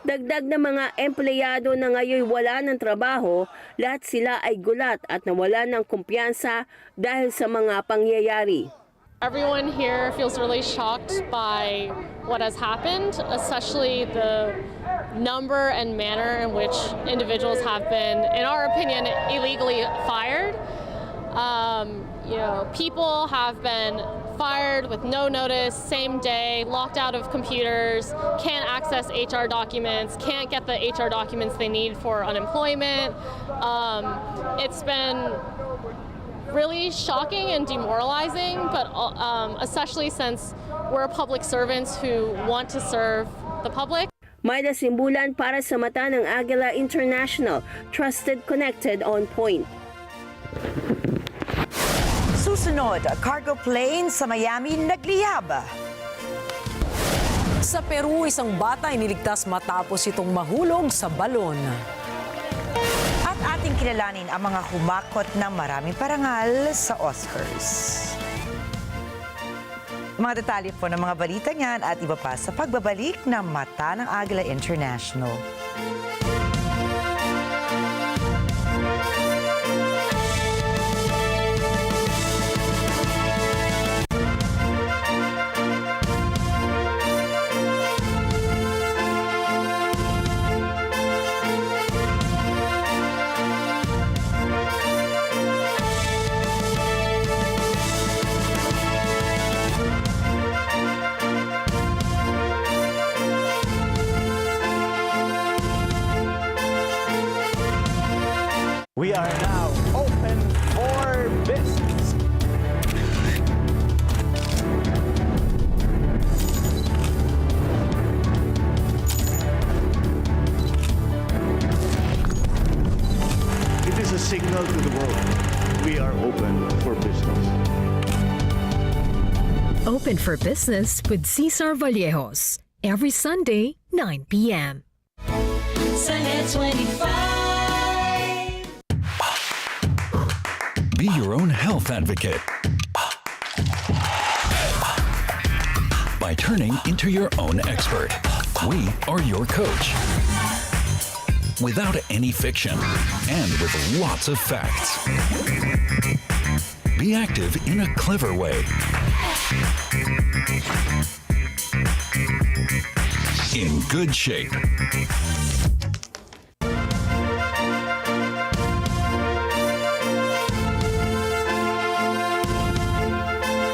Dagdag na mga empleyado na ngayon wala ng trabaho, lahat sila ay gulat at nawala ng kumpiyansa dahil sa mga pangyayari.
Everyone here feels really shocked by what has happened, especially the number and manner in which individuals have been, in our opinion, illegally fired. People have been fired with no notice, same day, locked out of computers, can't access HR documents, can't get the HR documents they need for unemployment. It's been really shocking and demoralizing, but especially since we're public servants who want to serve the public.
Myla Simbulan para sa mata ng Agila International, Trusted, Connected, On Point.
Susunod, cargo plane sa Miami nagliyab.
Sa Peru, isang bata iniligtas matapos itong mahulog sa balon.
At ating kilalanin ang mga humakot ng maraming parangal sa Oscars. Mga detalye po ng mga balita niyan at iba pa sa pagbabalik ng Mata ng Agila International.
We are now open for business. world. We are open for business.
Open for Business with Cesar Vallejos. Every Sunday, 9 p.m.
Sa NET25.
Be your own health advocate by turning into your own expert. We are your coach. Without any fiction and with lots of facts. Be active in a clever way. In good shape.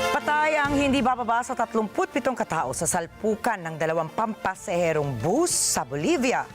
Patay ang hindi bababa sa 37 katao sa salpukan ng 2 pampasaherong bus sa Bolivia.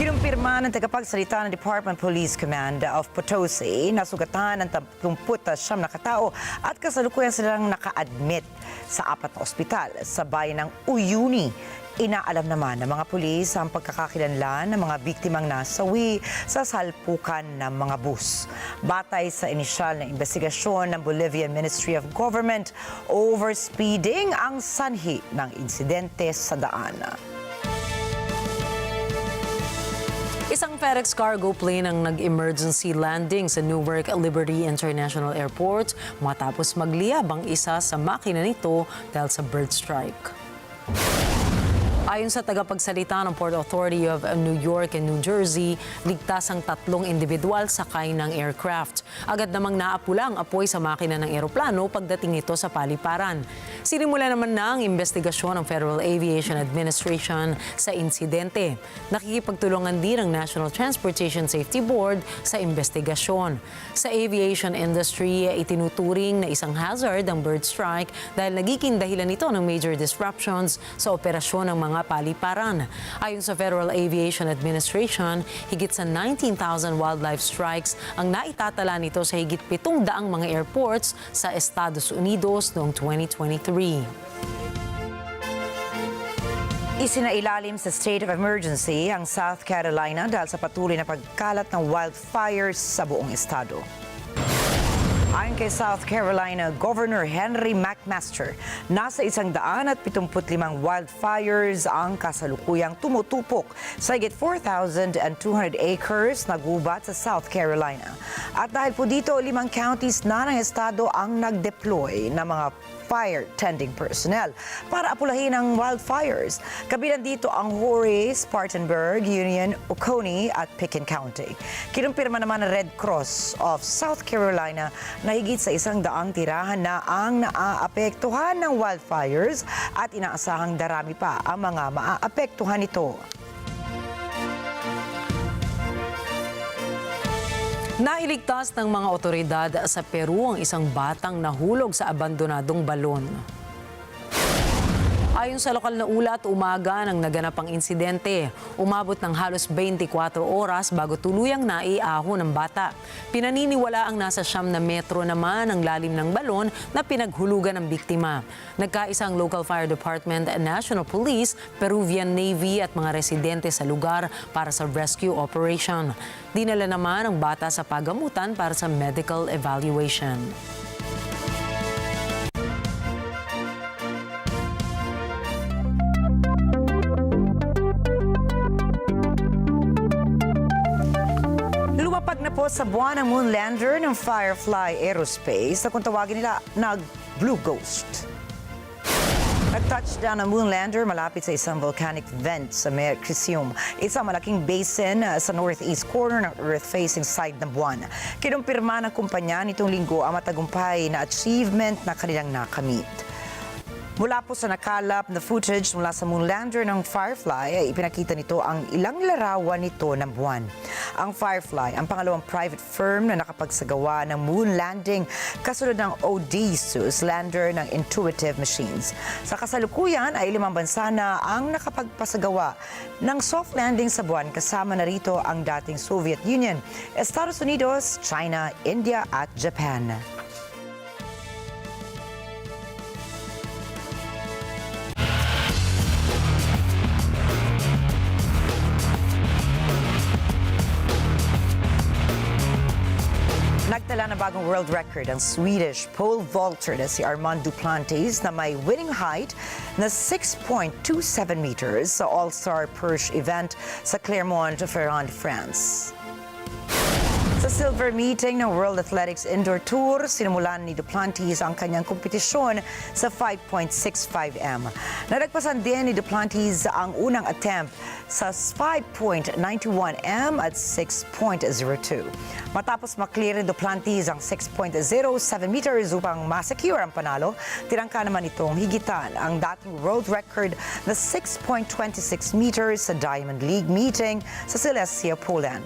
Kinumpirma ng tagapagsalita ng Department Police Command of Potosi na sugatan ng 39 na katao at kasalukuyan silang naka-admit sa 4 na ospital sa bayan ng Uyuni. Inaalam naman ng mga pulis ang pagkakakilanlan ng mga biktimang nasawi sa salpukan ng mga bus. Batay sa inisyal na investigasyon ng Bolivian Ministry of Government, overspeeding ang sanhi ng insidente sa daan.
Isang FedEx cargo plane ang nag-emergency landing sa Newark Liberty International Airport matapos magliyab ang isa sa makina nito dahil sa bird strike. Ayon sa tagapagsalita ng Port Authority of New York and New Jersey, ligtas ang 3 individual sakay ng aircraft. Agad namang naapula ang apoy sa makina ng eroplano pagdating nito sa paliparan. Sinimula naman na ang investigasyon ng Federal Aviation Administration sa insidente. Nakikipagtulungan din ang National Transportation Safety Board sa investigasyon. Sa aviation industry, itinuturing na isang hazard ang bird strike dahil nagiging dahilan ito ng major disruptions sa operasyon ng mga paliparan. Ayon sa Federal Aviation Administration, higit sa 19,000 wildlife strikes ang naitatala nito sa higit 700 mga airports sa Estados Unidos noong 2023.
Isinailalim sa state of emergency ang South Carolina dahil sa patuloy na pagkalat ng wildfires sa buong estado. Ayon kay South Carolina Governor Henry McMaster, nasa 175 wildfires ang kasalukuyang tumutupok sa higit 4,200 acres na gubat sa South Carolina. At dahil po dito, 5 counties na ng estado ang nag-deploy ng mga fire-tending personnel para apulahin ang wildfires. Kabilang dito ang Horry, Spartanburg, Union, Oconee at Pickens County. Kinumpirma naman ng Red Cross of South Carolina na higit sa 100 tirahan na ang naaapektuhan ng wildfires at inaasahang darami pa ang mga maaapektuhan nito.
Nailigtas ng mga otoridad sa Peru ang isang batang nahulog sa abandonadong balon. Ayon sa lokal na ulat, umaga nang naganap ang insidente. Umabot ng halos 24 oras bago tuluyang naiahon ng bata. Pinaniniwala ang nasa 9 metro naman ang lalim ng balon na pinaghulugan ng biktima. Nagkaisa ang Local Fire Department, National Police, Peruvian Navy at mga residente sa lugar para sa rescue operation. Dinala naman ang bata sa pagamutan para sa medical evaluation.
Lumapag na po sa buwan ang moon lander ng Firefly Aerospace na kung tawagin nila na Blue Ghost. Nag-touchdown ang moon lander malapit sa isang volcanic vent sa Mare Crisium, isang malaking basin sa northeast corner ng Earth-facing side ng buwan. Kinumpirma ng kumpanya nitong linggo ang matagumpay na achievement na kanilang nakamit. Mula po sa nakalap na footage mula sa moon lander ng Firefly ay ipinakita nito ang ilang larawan nito ng buwan. Ang Firefly, ang pangalawang private firm na nakapagsagawa ng moon landing kasunod ng Odysseus lander ng Intuitive Machines. Sa kasalukuyan ay 5 bansa na ang nakapagpasagawa ng soft landing sa buwan kasama na rito ang dating Soviet Union, Estados Unidos, China, India at Japan. Nagtala na bagong world record ang Swedish pole vaulter na si Armand Duplantis na may winning height na 6.27 meters sa All-Star Perche event sa Clermont-Ferrand, France. Sa silver meeting ng World Athletics Indoor Tour, sinimulan ni Duplantis ang kanyang kompetisyon sa 5.65m. Nalagpasan din ni Duplantis ang unang attempt sa 5.91m at 6.02. Matapos maklear ni Duplantis ang 6.07 meters upang masecure ang panalo, tirangka naman itong higitan ang dating world record na 6.26 meters sa Diamond League meeting sa Silesia, Poland.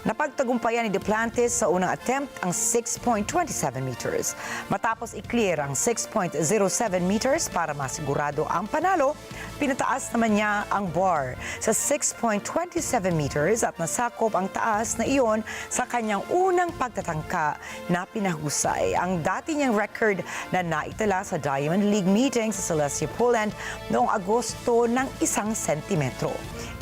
Napagtagumpayan ni Duplantis sa unang attempt ang 6.27 meters. Matapos i-clear ang 6.07 meters para masigurado ang panalo, pinataas naman niya ang bar sa 6.27 meters at nasakop ang taas na iyon sa kanyang unang pagtatangka na pinahusay ang dati niyang record na naitala sa Diamond League meeting sa Silesia, Poland noong Agosto ng 1 sentimetro.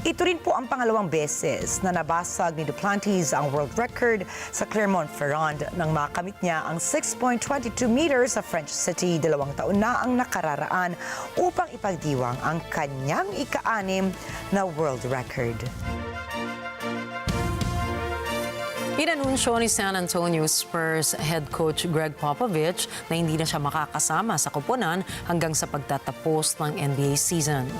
Ito rin po ang pangalawang beses na nabasag ni Duplantis ang world record sa Clermont-Ferrand nang makamit niya ang 6.22 meters sa French City 2 taon na ang nakararaan upang ipagdiwang ang kanyang ika-6 na world record.
Inanunsyo ni San Antonio Spurs head coach Greg Popovich na hindi na siya makakasama sa koponan hanggang sa pagtatapos ng NBA season.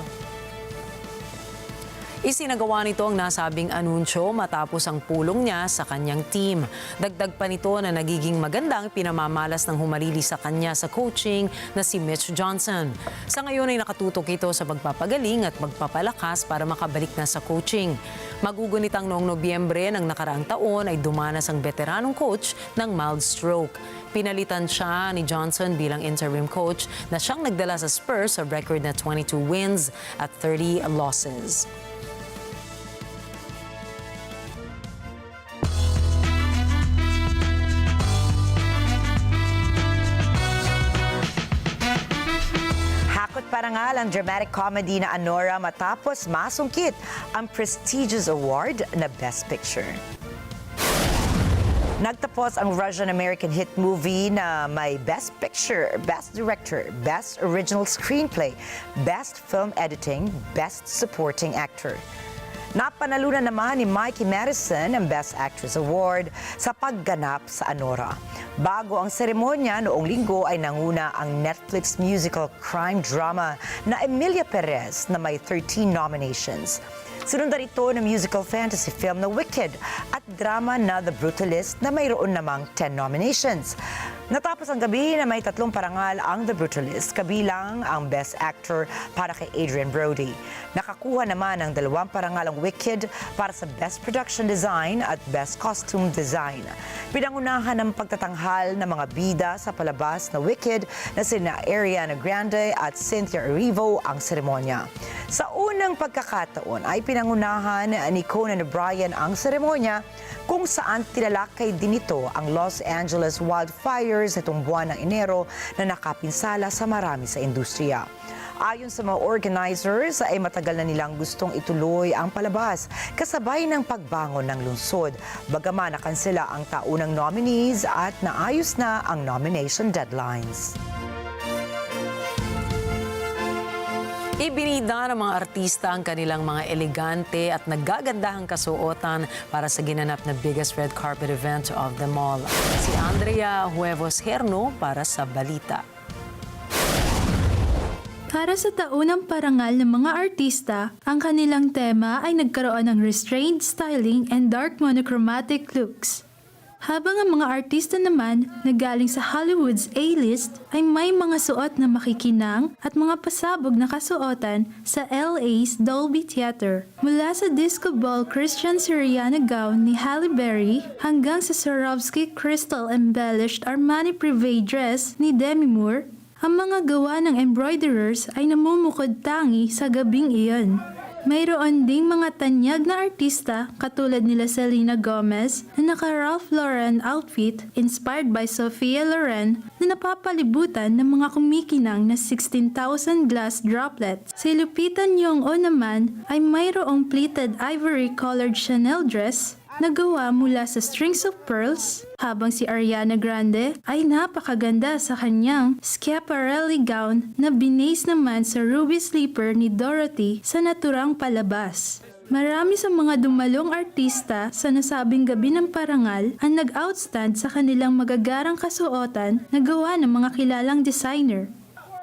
Isinagawa nito ang nasabing anunsyo matapos ang pulong niya sa kanyang team. Dagdag pa nito na nagiging magandang pinamamalas ng humalili sa kanya sa coaching na si Mitch Johnson. Sa ngayon ay nakatutok ito sa pagpapagaling at pagpapalakas para makabalik na sa coaching. Magugunitang noong Nobyembre ng nakaraang taon ay dumanas ang veteranong coach ng mild stroke. Pinalitan siya ni Johnson bilang interim coach na siyang nagdala sa Spurs sa record na 22 wins at 30 losses.
Parangal ang dramatic comedy na Anora matapos masungkit ang prestigious award na Best Picture. Nagtapos ang Russian-American hit movie na may Best Picture, Best Director, Best Original Screenplay, Best Film Editing, Best Supporting Actor. Napanalunan naman ni Mikey Madison ang Best Actress Award sa pagganap sa Anora. Bago ang seremonya noong linggo ay nanguna ang Netflix musical crime drama na Emilia Perez na may 13 nominations. Sinundan ito ng musical fantasy film na Wicked at drama na The Brutalist na mayroon namang 10 nominations. Natapos ang gabi na may 3 parangal ang The Brutalist, kabilang ang Best Actor para kay Adrian Brody. Nakakuha naman ng 2 parangal ang Wicked para sa Best Production Design at Best Costume Design. Pinangunahan ng pagtatanghal ng mga bida sa palabas na Wicked na sina Ariana Grande at Cynthia Erivo ang seremonya. Sa unang pagkakataon ay pinangunahan ni Conan O'Brien ang seremonya kung saan tinalakay din ito ang Los Angeles wildfires nitong buwan ng Enero na nakapinsala sa marami sa industriya. Ayon sa mga organizers ay matagal na nilang gustong ituloy ang palabas kasabay ng pagbangon ng lungsod. Bagaman nakansela ang taunang nominees at naayos na ang nomination deadlines.
Ibinida ng mga artista ang kanilang mga elegante at nagagandahang kasuotan para sa ginanap na biggest red carpet event of them all. Si Andrea Huevos Herno para sa balita.
Para sa taunang parangal ng mga artista, ang kanilang tema ay nagkaroon ng restrained styling and dark monochromatic looks. Habang ang mga artista naman na galing sa Hollywood's A-list ay may mga suot na makikinang at mga pasabog na kasuotan sa LA's Dolby Theater. Mula sa disco ball Christian Siriana gown ni Halle Berry hanggang sa Swarovski crystal embellished Armani Privé dress ni Demi Moore, ang mga gawa ng embroiderers ay namumukod tangi sa gabing iyon. Mayroon ding mga tanyag na artista katulad nila Selena Gomez na naka Ralph Lauren outfit inspired by Sophia Loren na napapalibutan ng mga kumikinang na 16,000 glass droplets. Si Lupita Nyong'o naman ay mayroong pleated ivory colored Chanel dress na gawa mula sa strings of pearls, habang si Ariana Grande ay napakaganda sa kanyang Schiaparelli gown na binase naman sa ruby slipper ni Dorothy sa naturang palabas. Marami sa mga dumalong artista sa nasabing gabi ng parangal ang nag-outstand sa kanilang magagarang kasuotan na gawa ng mga kilalang designer.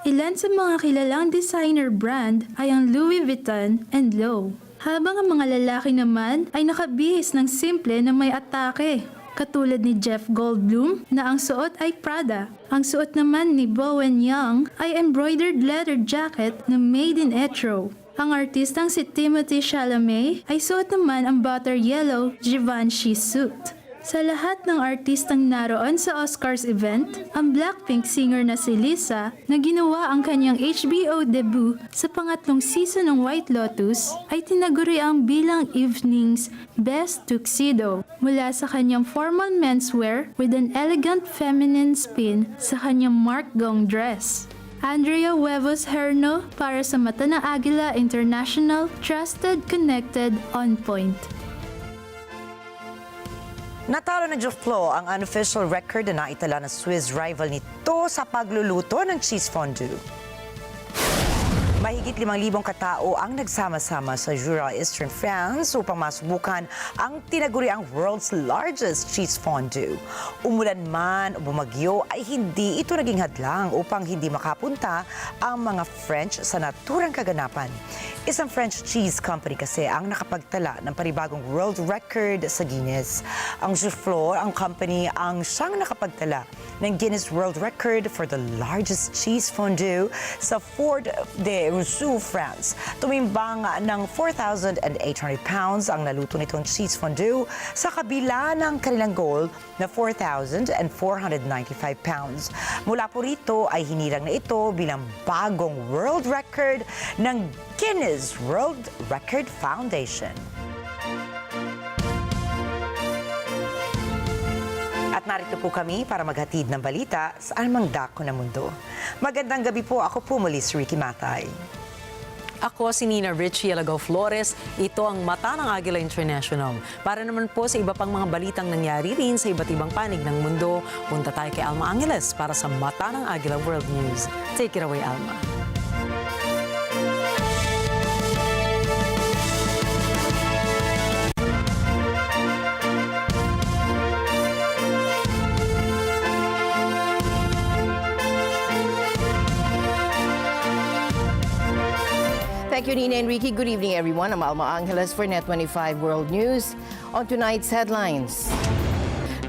Ilan sa mga kilalang designer brand ay ang Louis Vuitton and Loewe, habang ang mga lalaki naman ay nakabihis ng simple na may atake, katulad ni Jeff Goldblum na ang suot ay Prada. Ang suot naman ni Bowen Yang ay embroidered leather jacket na made in Etro. Ang artistang si Timothée Chalamet ay suot naman ang butter yellow Givenchy suit. Sa lahat ng artistang naroon sa Oscars event, ang Blackpink singer na si Lisa na ginawa ang kanyang HBO debut sa pangatlong season ng White Lotus ay tinaguriang bilang evening's best tuxedo mula sa kanyang formal menswear with an elegant feminine spin sa kanyang Marc Gong dress. Andrea Huevos Herno para sa Mata ng Agila International, Trusted, Connected, On Point.
Natalo ng Joflo ang unofficial record na naitala ng Swiss rival nito sa pagluluto ng cheese fondue. Mahigit 5,000 katao ang nagsama-sama sa Jura, Eastern France upang masubukan ang tinaguriang world's largest cheese fondue. Umulan man o bumagyo ay hindi ito naging hadlang upang hindi makapunta ang mga French sa naturang kaganapan. Isang French cheese company kasi ang nakapagtala ng panibagong world record sa Guinness. Ang Joflo, ang company ang siyang nakapagtala ng Guinness World Record for the largest cheese fondue sa Fort de Rousseau, France. Tumimbang ng 4,800 pounds ang naluto nitong cheese fondue sa kabila ng kanilang goal na 4,495 pounds. Mula po rito ay hinirang na ito bilang bagong world record ng Guinness World Record Foundation. At narito po kami para maghatid ng balita sa anumang dako ng mundo. Magandang gabi po, ako po muli si Ricky Matay.
Ako si Nina Richie Alagaw Flores. Ito ang Mata ng Agila International. Para naman po sa iba pang mga balitang nangyari rin sa iba't ibang panig ng mundo, punta tayo kay Alma Angeles para sa Mata ng Agila World News. Take it away, Alma.
Thank you, Nina Enrique. Good evening, everyone. I'm Alma Angeles for NET25 World News. On tonight's headlines,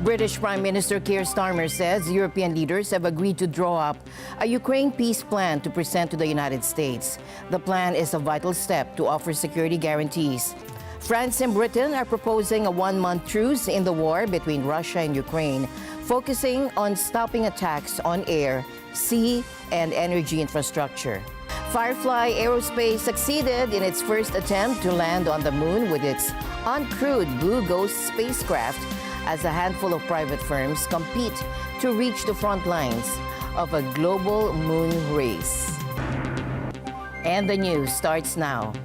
British Prime Minister Keir Starmer says European leaders have agreed to draw up a Ukraine peace plan to present to the United States. The plan is a vital step to offer security guarantees. France and Britain are proposing a one-month truce in the war between Russia and Ukraine, focusing on stopping attacks on air, sea, and energy infrastructure. Firefly Aerospace succeeded in its first attempt to land on the moon with its uncrewed Blue Ghost spacecraft as a handful of private firms compete to reach the front lines of a global moon race. And the news starts now.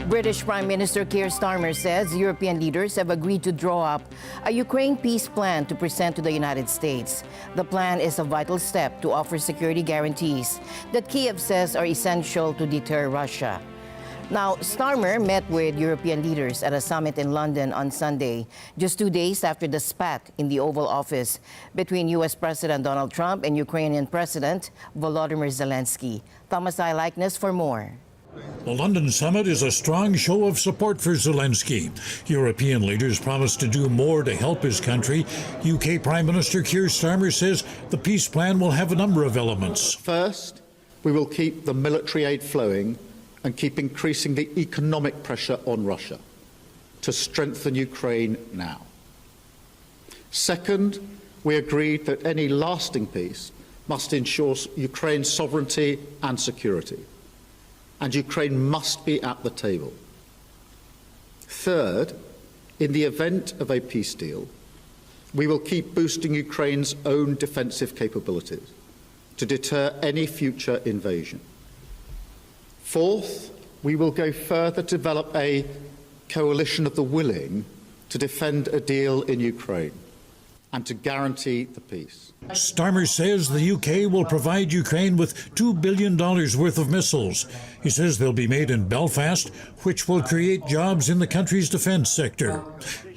British Prime Minister Keir Starmer says European leaders have agreed to draw up a Ukraine peace plan to present to the United States. The plan is a vital step to offer security guarantees that Kyiv says are essential to deter Russia. Now, Starmer met with European leaders at a summit in London on Sunday, just 2 days after the spat in the Oval Office between U.S. President Donald Trump and Ukrainian President Volodymyr Zelensky. Thomas I. Likeness for more.
The London summit is a strong show of support for Zelensky. European leaders promised to do more to help his country. UK Prime Minister Keir Starmer says the peace plan will have a number of elements.
First, we will keep the military aid flowing and keep increasing the economic pressure on Russia to strengthen Ukraine now. Second, we agreed that any lasting peace must ensure Ukraine's sovereignty and security, and Ukraine must be at the table. Third, in the event of a peace deal, we will keep boosting Ukraine's own defensive capabilities to deter any future invasion. Fourth, we will go further to develop a coalition of the willing to defend a deal in Ukraine and to guarantee the peace.
Starmer says the UK will provide Ukraine with $2 billion worth of missiles. He says they'll be made in Belfast, which will create jobs in the country's defense sector.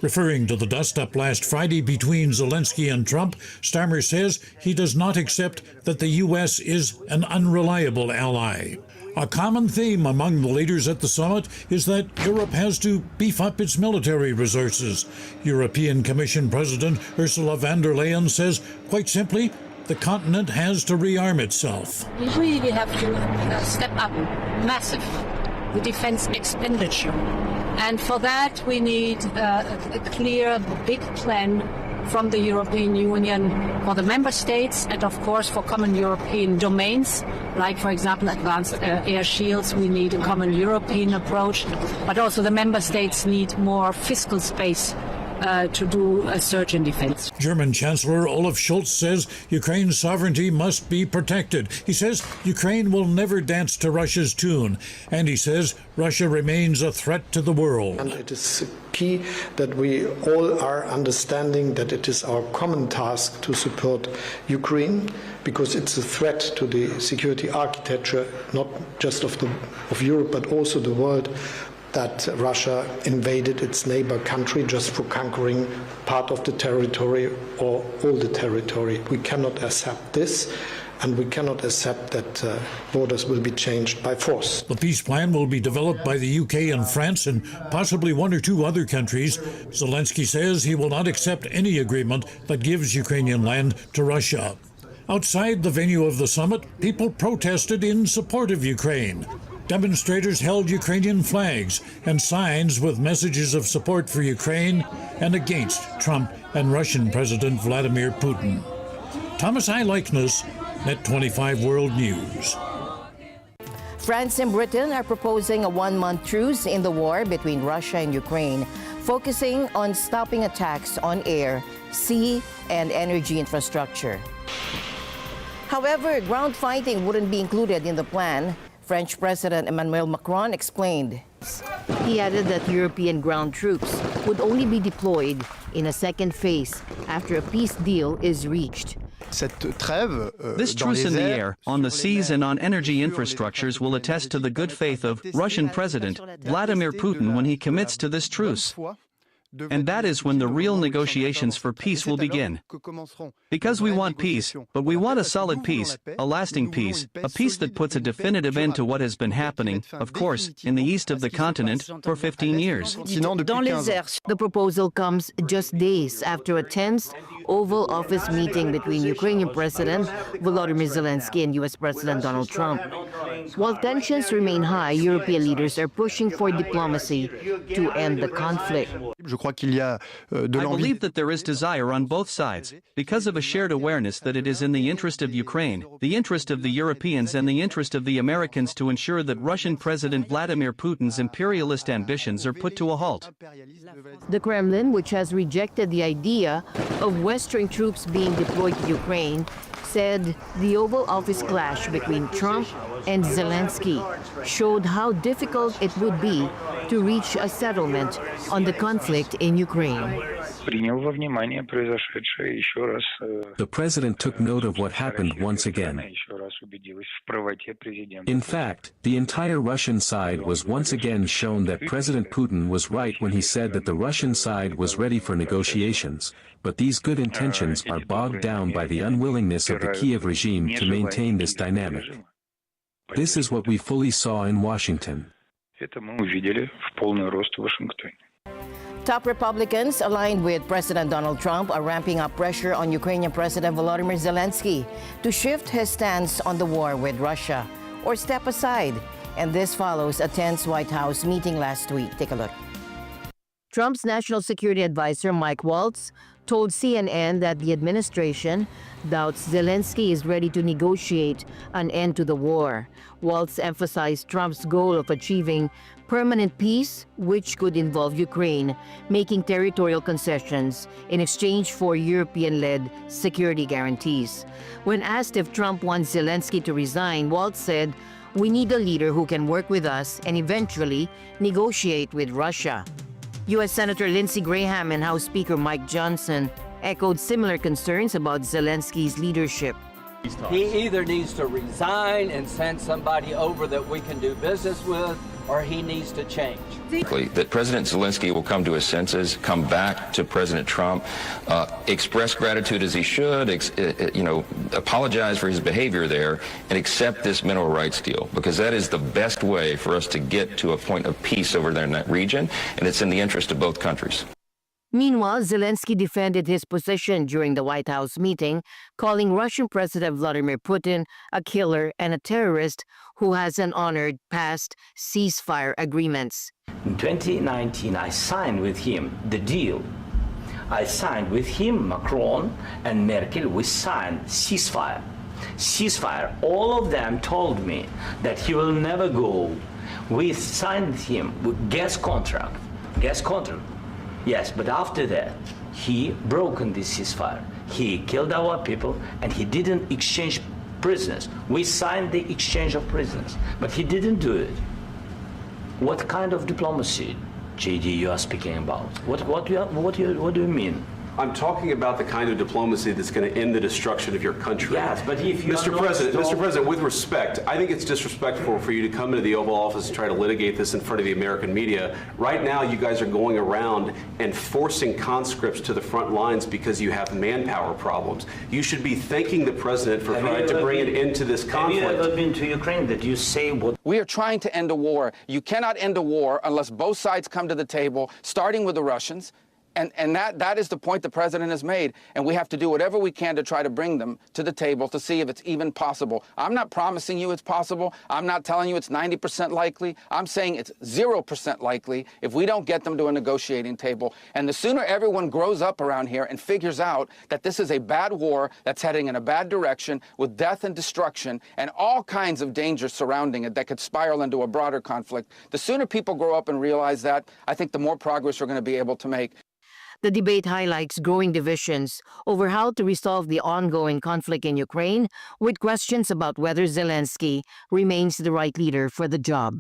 Referring to the dust-up last Friday between Zelensky and Trump, Starmer says he does not accept that the U.S. is an unreliable ally. A common theme among the leaders at the summit is that Europe has to beef up its military resources. European Commission President Ursula von der Leyen says, quite simply, the continent has to rearm itself.
We really have to step up massive the defense expenditure. And for that, we need a clear, big plan from the European Union for the member states and, of course, for common European domains, like, for example, advanced air shields. We need a common European approach, but also the member states need more fiscal space to do a surge in defense.
German Chancellor Olaf Scholz says Ukraine's sovereignty must be protected. He says Ukraine will never dance to Russia's tune, and he says Russia remains a threat to the world.
And it is key that we all are understanding that it is our common task to support Ukraine, because it's a threat to the security architecture, not just of Europe, but also the world, that Russia invaded its neighbor country just for conquering part of the territory or all the territory. We cannot accept this, and we cannot accept that borders will be changed by force.
The peace plan will be developed by the UK and France and possibly one or two other countries. Zelensky says he will not accept any agreement that gives Ukrainian land to Russia. Outside the venue of the summit, people protested in support of Ukraine. Demonstrators held Ukrainian flags and signs with messages of support for Ukraine and against Trump and Russian President Vladimir Putin. Thomas I. Likeness, NET25 World News.
France and Britain are proposing a one-month truce in the war between Russia and Ukraine, focusing on stopping attacks on air, sea, and energy infrastructure. However, ground fighting wouldn't be included in the plan. French President Emmanuel Macron explained. He added that European ground troops would only be deployed in a second phase after a peace deal is reached.
This truce in the air, on the seas, and on energy infrastructures will attest to the good faith of Russian President Vladimir Putin when he commits to this truce. And that is when the real negotiations for peace will begin. Because we want peace, but we want a solid peace, a lasting peace, a peace that puts a definitive end to what has been happening, of course, in the east of the continent for 15 years.
The proposal comes just days after a tense Oval Office meeting between Ukrainian President Volodymyr Zelensky and U.S. President Donald Trump. While tensions remain high, European leaders are pushing for diplomacy to end the conflict.
I believe that there is desire on both sides, because of a shared awareness that it is in the interest of Ukraine, the interest of the Europeans, and the interest of the Americans to ensure that Russian President Vladimir Putin's imperialist ambitions are put to a halt.
The Kremlin, which has rejected the idea of Western troops being deployed to Ukraine, said the Oval Office clash between Trump and Zelensky showed how difficult it would be to reach a settlement on the conflict in Ukraine.
The president took note of what happened once again. In fact, the entire Russian side was once again shown that President Putin was right when he said that the Russian side was ready for negotiations, but these good intentions are bogged down by the unwillingness of the Kiev regime to maintain this dynamic. This is what we fully saw in Washington.
Top Republicans aligned with President Donald Trump are ramping up pressure on Ukrainian President Volodymyr Zelensky to shift his stance on the war with Russia or step aside. And this follows a tense White House meeting last week. Take a look. Trump's national security advisor, Mike Waltz, told CNN that the administration doubts Zelensky is ready to negotiate an end to the war. Waltz emphasized Trump's goal of achieving permanent peace, which could involve Ukraine making territorial concessions in exchange for European-led security guarantees. When asked if Trump wants Zelensky to resign, Waltz said, "We need a leader who can work with us and eventually negotiate with Russia." U.S. Senator Lindsey Graham and House Speaker Mike Johnson echoed similar concerns about Zelensky's leadership.
He either needs to resign and send somebody over that we can do business with, or he needs to change.
That President Zelensky will come to his senses, come back to President Trump, express gratitude as he should, apologize for his behavior there, and accept this mineral rights deal, because that is the best way for us to get to a point of peace over there in that region, and it's in the interest of both countries.
Meanwhile, Zelensky defended his position during the White House meeting, calling Russian President Vladimir Putin a killer and a terrorist who hasn't honored past ceasefire agreements.
In 2019, I signed with him the deal. I signed with him, Macron and Merkel, we signed ceasefire. Ceasefire. All of them told me that he will never go. We signed him with gas contract. Yes, but after that, he broken this ceasefire. He killed our people, and he didn't exchange prisoners. We signed the exchange of prisoners, but he didn't do it. What kind of diplomacy, JD, you are speaking about? What do you mean?
I'm talking about the kind of diplomacy that's going to end the destruction of your country.
Yes, but if you
Mr. President, with respect, I think it's disrespectful for you to come into the Oval Office and try to litigate this in front of the American media. Right now, you guys are going around and forcing conscripts to the front lines because you have manpower problems. You should be thanking the president for trying to bring an end to this conflict.
Have you ever been to Ukraine that you say what?
We are trying to end a war. You cannot end a war unless both sides come to the table, starting with the Russians. And that is the point the president has made. And we have to do whatever we can to try to bring them to the table to see if it's even possible. I'm not promising you it's possible. I'm not telling you it's 90% likely. I'm saying it's 0% likely if we don't get them to a negotiating table. And the sooner everyone grows up around here and figures out that this is a bad war that's heading in a bad direction with death and destruction and all kinds of dangers surrounding it that could spiral into a broader conflict, the sooner people grow up and realize that, I think the more progress we're going to be able to make.
The debate highlights growing divisions over how to resolve the ongoing conflict in Ukraine, with questions about whether Zelensky remains the right leader for the job.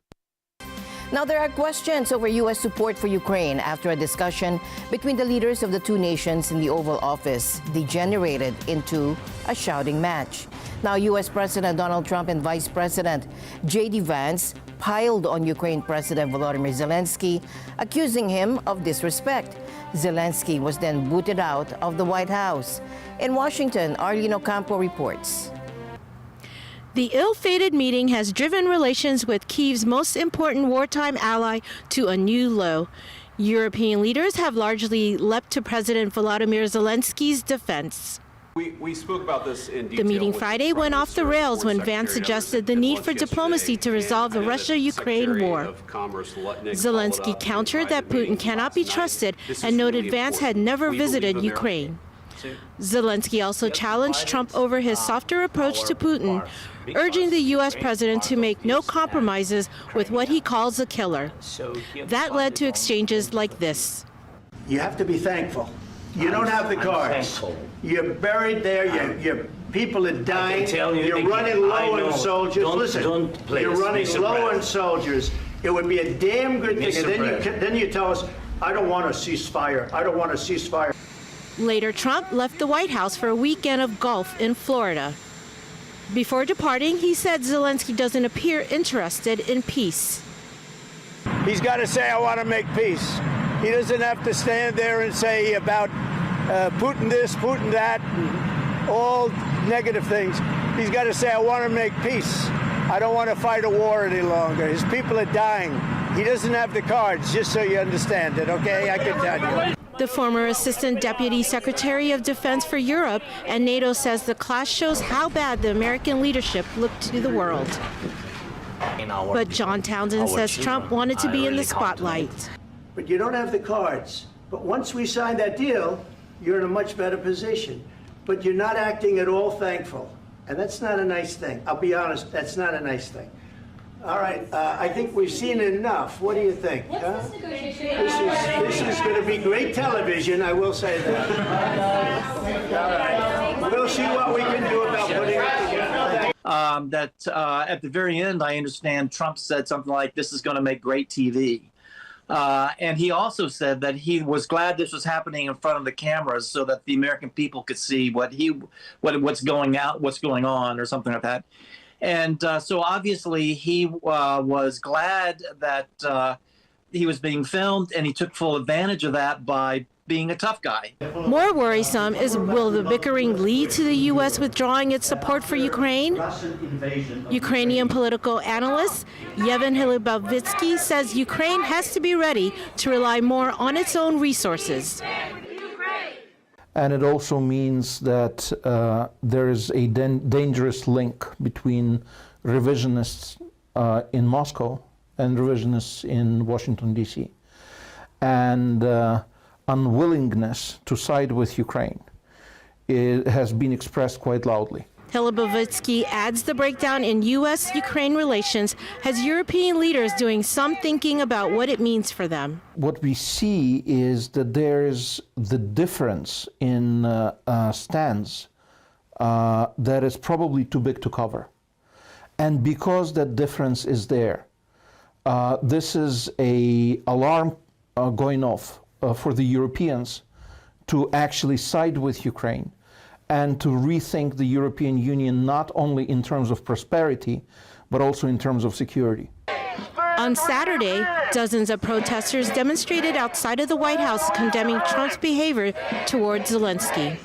Now, there are questions over U.S. support for Ukraine after a discussion between the leaders of the two nations in the Oval Office degenerated into a shouting match. Now, U.S. President Donald Trump and Vice President J.D. Vance piled on Ukraine President Volodymyr Zelensky, accusing him of disrespect. Zelensky was then booted out of the White House. In Washington, Arlene Ocampo reports.
The ill-fated meeting has driven relations with Kyiv's most important wartime ally to a new low. European leaders have largely leapt to President Volodymyr Zelensky's defense.
We spoke about this in detail.
The meeting Friday went off the rails when Vance suggested the need for diplomacy to resolve the Russia-Ukraine war. Zelensky countered that Putin cannot be trusted and noted Vance had never visited Ukraine. Zelensky also challenged Trump over his softer approach to Putin, urging the U.S. president to make no compromises with what he calls a killer. That led to exchanges like this.
You have to be thankful. You don't have the cards. You're buried there. Your people are dying. You're running low on soldiers. Listen, you're running low on soldiers. It would be a damn good thing. And then you tell us, I don't want a ceasefire. I don't want a ceasefire.
Later, Trump left the White House for a weekend of golf in Florida. Before departing, he said Zelensky doesn't appear interested in peace.
He's got to say, I want to make peace. He doesn't have to stand there and say about Putin this, Putin that, all negative things. He's got to say, I want to make peace. I don't want to fight a war any longer. His people are dying. He doesn't have the cards, just so you understand it, okay? I can tell you.
The former Assistant Deputy Secretary of Defense for Europe and NATO says the clash shows how bad the American leadership looked to the world. But John Townsend says Trump wanted to be in the spotlight.
but you don't have the cards. But once we sign that deal, you're in a much better position. But you're not acting at all thankful. And that's not a nice thing. I'll be honest, that's not a nice thing. All right, I think we've seen enough. What do you think? Huh? This is going to be great television, I will say that. All right. We'll see what we can do about putting it together.
At the very end, I understand Trump said something like, this is going to make great TV. And he also said that he was glad this was happening in front of the cameras so that the American people could see what's going on or something like that. And so obviously he was glad that he was being filmed, and he took full advantage of that by being a tough guy.
More worrisome is, will the bickering lead to the U.S. withdrawing its support for Ukraine? Ukrainian political analyst Yevhen Hlibavitsky says Ukraine has to be ready to rely more on its own resources.
And it also means that there is a dangerous link between revisionists in Moscow and revisionists in Washington, D.C. And unwillingness to side with Ukraine has been expressed quite loudly.
Hlibavitsky adds the breakdown in U.S.-Ukraine relations has European leaders doing some thinking about what it means for them.
What we see is that there is the difference in stance that is probably too big to cover. And because that difference is there, this is an alarm going off for the Europeans to actually side with Ukraine and to rethink the European Union not only in terms of prosperity, but also in terms of security.
On Saturday, dozens of protesters demonstrated outside of the White House condemning Trump's behavior towards Zelensky.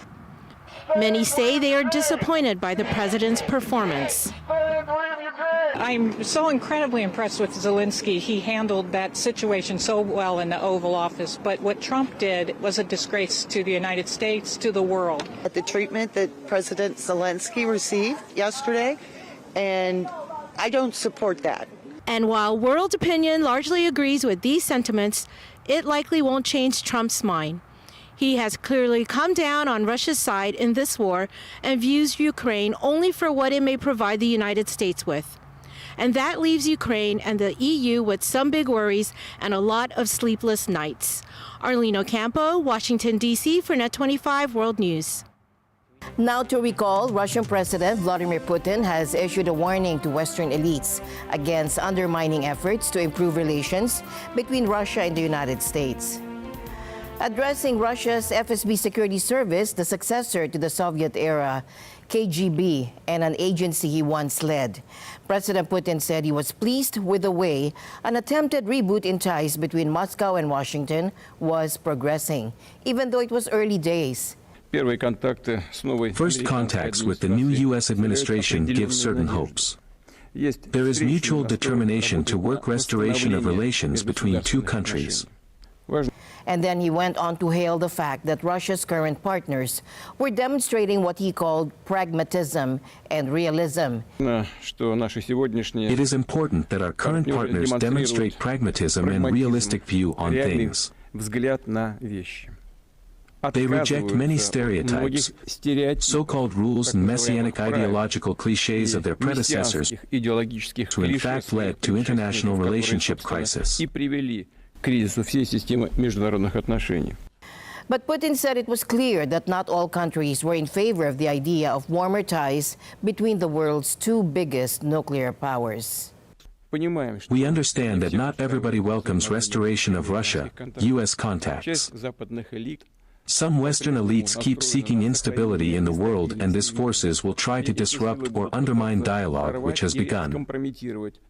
Many say they are disappointed by the president's performance.
I'm so incredibly impressed with Zelensky. He handled that situation so well in the Oval Office. But what Trump did was a disgrace to the United States, to the world.
The treatment that President Zelensky received yesterday, and I don't support that.
And while world opinion largely agrees with these sentiments, it likely won't change Trump's mind. He has clearly come down on Russia's side in this war and views Ukraine only for what it may provide the United States with. And that leaves Ukraine and the EU with some big worries and a lot of sleepless nights. Arlene Ocampo, Washington, D.C. for NET25 World News.
Now to recall, Russian President Vladimir Putin has issued a warning to Western elites against undermining efforts to improve relations between Russia and the United States. Addressing Russia's FSB security service, the successor to the Soviet-era KGB and an agency he once led, President Putin said he was pleased with the way an attempted reboot in ties between Moscow and Washington was progressing, even though it was early days.
First contacts with the new U.S. administration give certain hopes. There is mutual determination to work restoration of relations between two countries.
And then he went on to hail the fact that Russia's current partners were demonstrating what he called pragmatism and realism.
It is important that our current partners demonstrate pragmatism and realistic view on things. They reject many stereotypes, so-called rules and messianic ideological cliches of their predecessors, who in fact led to international relationship crisis.
But Putin said it was clear that not all countries were in favor of the idea of warmer ties between the world's two biggest nuclear powers.
We understand that not everybody welcomes restoration of Russia-U.S. contacts. Some Western elites keep seeking instability in the world, and these forces will try to disrupt or undermine dialogue which has begun.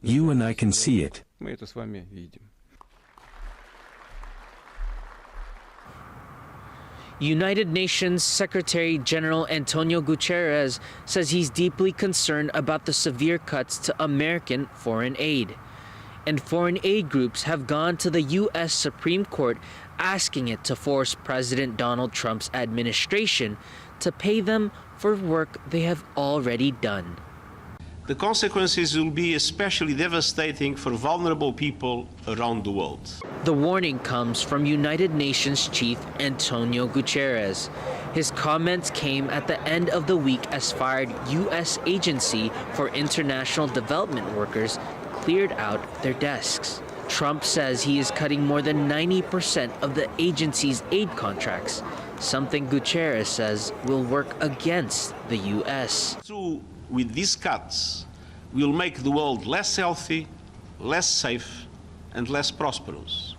You and I can see it.
United Nations Secretary General Antonio Guterres says he's deeply concerned about the severe cuts to American foreign aid. And foreign aid groups have gone to the U.S. Supreme Court asking it to force President Donald Trump's administration to pay them for work they have already done.
the consequences will be especially devastating for vulnerable people around the world.
The warning comes from United Nations Chief Antonio Guterres. His comments came at the end of the week as fired U.S. Agency for International Development Workers cleared out their desks. Trump says he is cutting more than 90% of the agency's aid contracts, something Guterres says will work against the U.S.
With these cuts, we'll make the world less healthy, less safe, and less prosperous.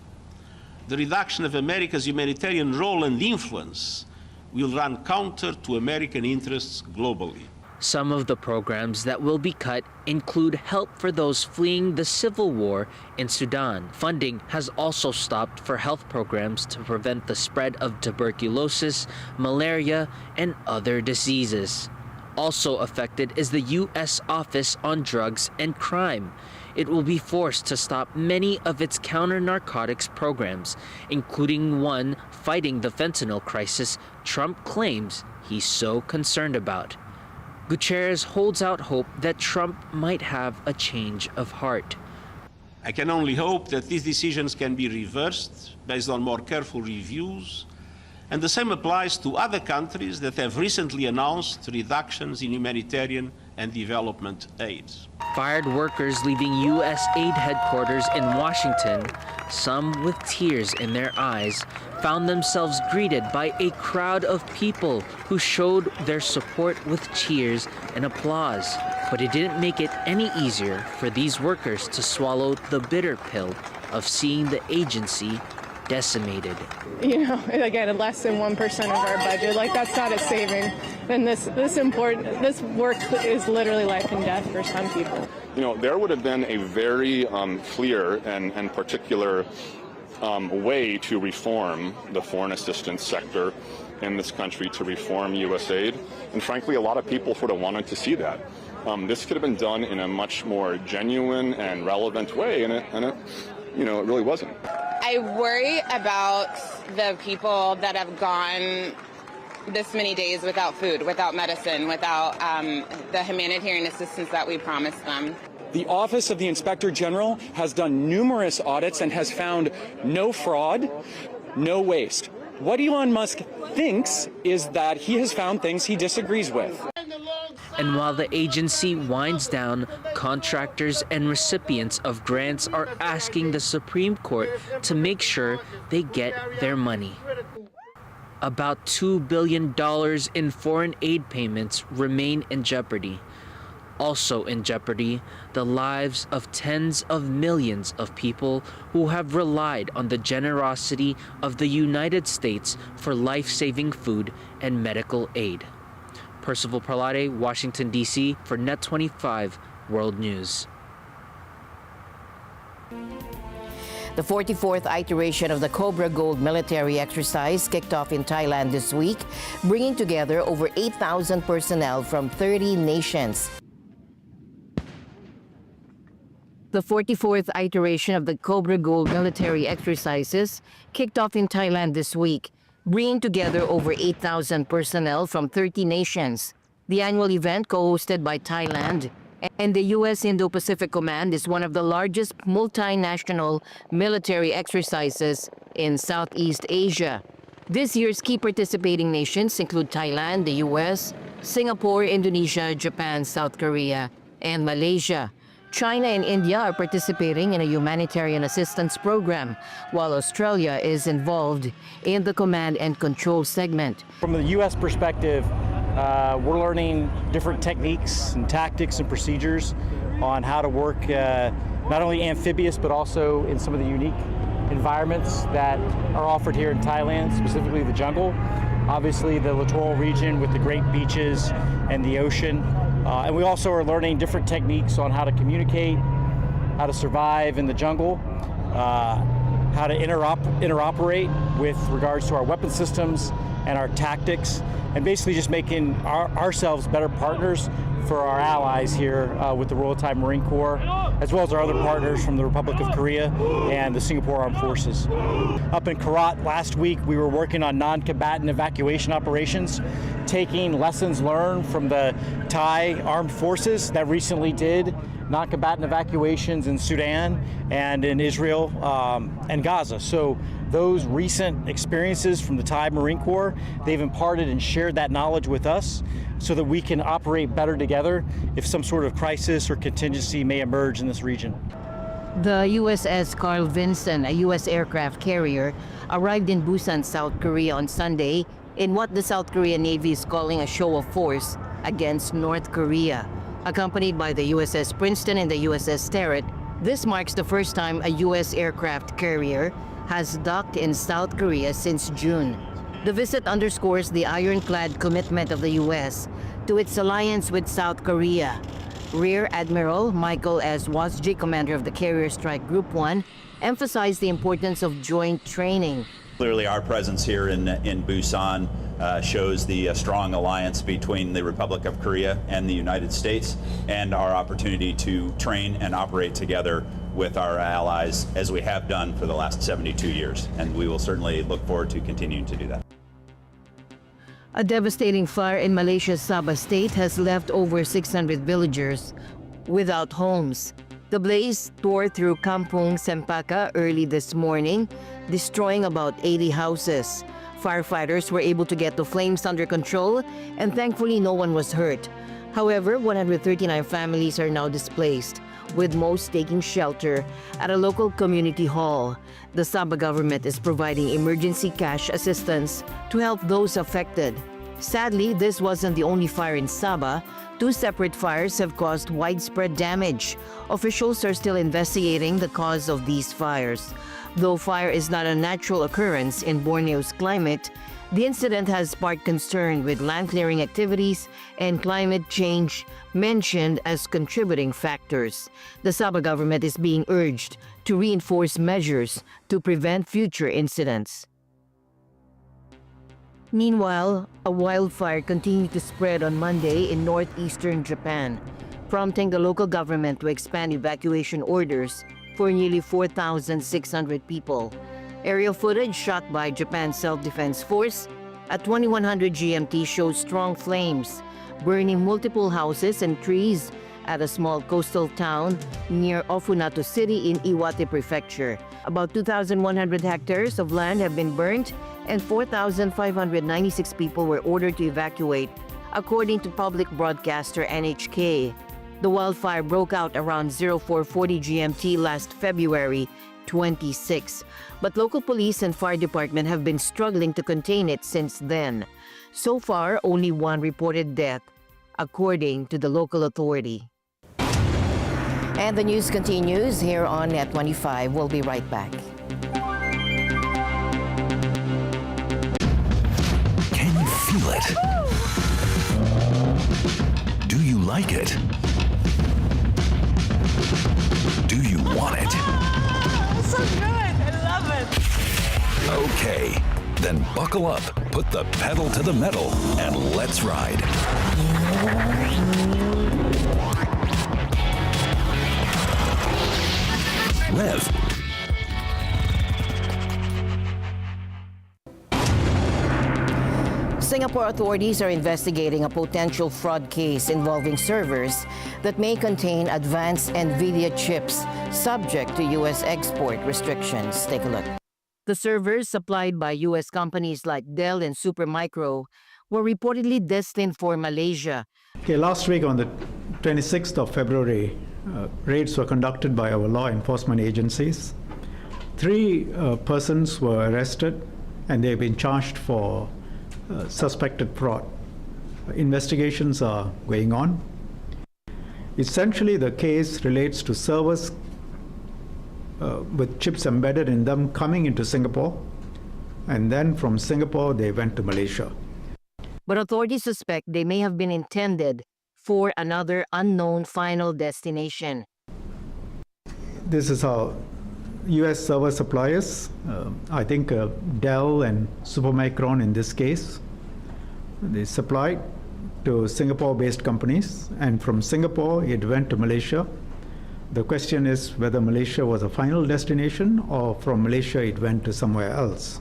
The reduction of America's humanitarian role and influence will run counter to American interests globally.
Some of the programs that will be cut include help for those fleeing the civil war in Sudan. Funding has also stopped for health programs to prevent the spread of tuberculosis, malaria, and other diseases. Also affected is the U.S. Office on Drugs and Crime. It will be forced to stop many of its counter-narcotics programs, including one fighting the fentanyl crisis Trump claims he's so concerned about. Guterres holds out hope that Trump might have a change of heart.
I can only hope that these decisions can be reversed based on more careful reviews, and the same applies to other countries that have recently announced reductions in humanitarian and development aid.
Fired workers leaving USAID headquarters in Washington, some with tears in their eyes, found themselves greeted by a crowd of people who showed their support with cheers and applause. But it didn't make it any easier for these workers to swallow the bitter pill of seeing the agency decimated.
You know, again, less than 1% of our budget. Like, that's not a saving. And this work is literally life and death for some people.
You know, there would have been a very clear and particular way to reform the foreign assistance sector in this country, to reform USAID. And frankly, a lot of people sort of wanted to see that. This could have been done in a much more genuine and relevant way, and it really wasn't.
I worry about the people that have gone this many days without food, without medicine, without the humanitarian assistance that we promised them.
The Office of the Inspector General has done numerous audits and has found no fraud, no waste. What Elon Musk thinks is that he has found things he disagrees with.
And while the agency winds down, contractors and recipients of grants are asking the Supreme Court to make sure they get their money. About $2 billion in foreign aid payments remain in jeopardy. Also in jeopardy, the lives of tens of millions of people who have relied on the generosity of the United States for life-saving food and medical aid. Percival Parlade, Washington, D.C. for NET25 World News.
The 44th iteration of the Cobra Gold military exercise kicked off in Thailand this week, bringing together over 8,000 personnel from 30 nations. The 44th iteration of the Cobra Gold military exercises kicked off in Thailand this week, bringing together over 8,000 personnel from 30 nations. The annual event, co-hosted by Thailand and the U.S. Indo-Pacific Command, is one of the largest multinational military exercises in Southeast Asia. This year's key participating nations include Thailand, the U.S., Singapore, Indonesia, Japan, South Korea, and Malaysia. China and India are participating in a humanitarian assistance program, while Australia is involved in the command and control segment.
From the U.S. perspective, we're learning different techniques and tactics and procedures on how to work not only amphibious, but also in some of the unique environments that are offered here in Thailand, specifically the jungle. Obviously, the littoral region with the great beaches and the ocean. And we also are learning different techniques on how to communicate, how to survive in the jungle, how to interoperate with regards to our weapon systems and our tactics, and basically just making ourselves better partners for our allies here with the Royal Thai Marine Corps, as well as our other partners from the Republic of Korea and the Singapore Armed Forces. Up in Karat last week, we were working on non-combatant evacuation operations, taking lessons learned from the Thai Armed Forces that recently did non-combatant evacuations in Sudan and in Israel and Gaza. So those recent experiences from the Thai Marine Corps, they've imparted and shared that knowledge with us so that we can operate better together if some sort of crisis or contingency may emerge in this region.
The USS Carl Vinson, a U.S. aircraft carrier, arrived in Busan, South Korea on Sunday in what the South Korean Navy is calling a show of force against North Korea. Accompanied by the USS Princeton and the USS Sterett, this marks the first time a U.S. aircraft carrier has docked in South Korea since June. The visit underscores the ironclad commitment of the U.S. to its alliance with South Korea. Rear Admiral Michael S. Wasji, commander of the Carrier Strike Group 1, emphasized the importance of joint training.
Clearly, our presence here in Busan shows the strong alliance between the Republic of Korea and the United States, and our opportunity to train and operate together with our allies, as we have done for the last 72 years. And we will certainly look forward to continuing to do that.
A devastating fire in Malaysia's Sabah state has left over 600 villagers without homes. The blaze tore through Kampung Sempaka early this morning, destroying about 80 houses. Firefighters were able to get the flames under control, and thankfully no one was hurt. However, 139 families are now displaced, with most taking shelter at a local community hall. The Sabah government is providing emergency cash assistance to help those affected. Sadly, this wasn't the only fire in Sabah. 2 separate fires have caused widespread damage. Officials are still investigating the cause of these fires. Though fire is not a natural occurrence in Borneo's climate, the incident has sparked concern with land clearing activities and climate change mentioned as contributing factors. The Sabah government is being urged to reinforce measures to prevent future incidents. Meanwhile, a wildfire continued to spread on Monday in northeastern Japan, prompting the local government to expand evacuation orders for nearly 4,600 people. Aerial footage shot by Japan's Self-Defense Force at 2100 GMT shows strong flames burning multiple houses and trees at a small coastal town near Ofunato City in Iwate Prefecture. About 2,100 hectares of land have been burnt and 4,596 people were ordered to evacuate, according to public broadcaster NHK. The wildfire broke out around 0440 GMT last February 26, but local police and fire department have been struggling to contain it since then. So far, only 1 reported death, according to the local authority. And the news continues here on NET25. We'll be right back.
Can you feel it? Do you like it? Do you want it?
So good! I love it!
Okay, then buckle up, put the pedal to the metal, and let's ride. Rev.
Singapore authorities are investigating a potential fraud case involving servers that may contain advanced NVIDIA chips subject to U.S. export restrictions. Take a look. The servers supplied by U.S. companies like Dell and Supermicro were reportedly destined for Malaysia.
Okay, last week on the 26th of February, raids were conducted by our law enforcement agencies. 3 persons were arrested and they've been charged for suspected fraud. Investigations are going on. Essentially, the case relates to servers with chips embedded in them coming into Singapore, and then from Singapore they went to Malaysia.
But authorities suspect they may have been intended for another unknown final destination.
This is how U.S. server suppliers, I think Dell and Supermicron in this case, they supplied to Singapore-based companies, and from Singapore it went to Malaysia. The question is whether Malaysia was a final destination or from Malaysia it went to somewhere else.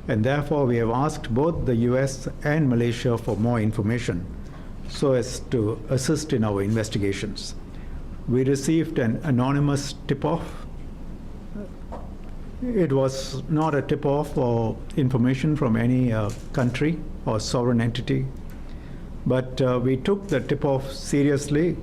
And therefore we have asked both the US and Malaysia for more information so as to assist in our investigations. We received an anonymous tip-off. It was not a tip-off or information from any country or sovereign entity, but we took the tip-off seriously.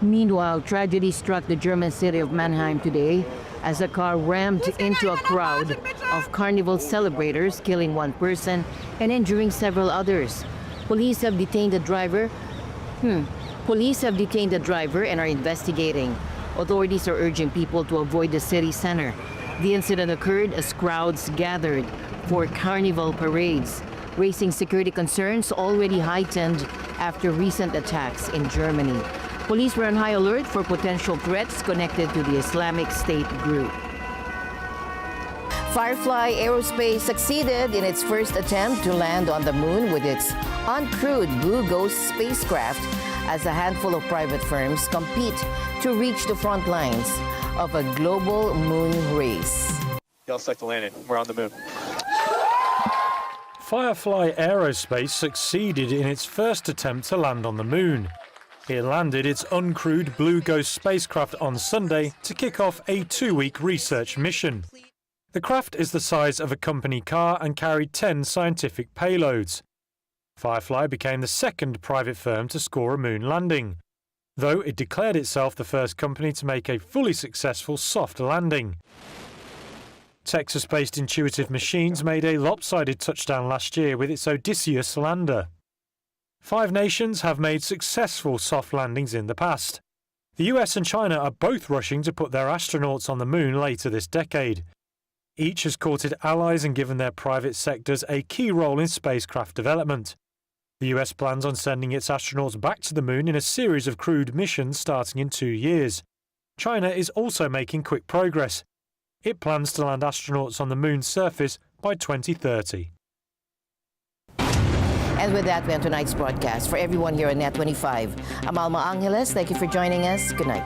Meanwhile, tragedy struck the German city of Mannheim today as a car rammed into a crowd of carnival celebrators, killing one person and injuring several others. Police have detained the driver. Police have detained the driver and are investigating. Authorities are urging people to avoid the city center. The incident occurred as crowds gathered for carnival parades, raising security concerns already heightened after recent attacks in Germany. Police were on high alert for potential threats connected to the Islamic State group. Firefly Aerospace succeeded in its first attempt to land on the moon with its uncrewed Blue Ghost spacecraft as a handful of private firms compete to reach the front lines of a global moon race.
Y'all select the landing. We're on the moon.
Firefly Aerospace succeeded in its first attempt to land on the moon. It landed its uncrewed Blue Ghost spacecraft on Sunday to kick off a 2-week research mission. The craft is the size of a company car and carried 10 scientific payloads. Firefly became the second private firm to score a moon landing, though it declared itself the first company to make a fully successful soft landing. Texas-based Intuitive Machines made a lopsided touchdown last year with its Odysseus lander. 5 nations have made successful soft landings in the past. The US and China are both rushing to put their astronauts on the moon later this decade. Each has courted allies and given their private sectors a key role in spacecraft development. The US plans on sending its astronauts back to the moon in a series of crewed missions starting in 2 years. China is also making quick progress. It plans to land astronauts on the moon's surface by 2030.
And with that, we end tonight's broadcast. For everyone here at NET25, I'm Alma Angeles. Thank you for joining us. Good night.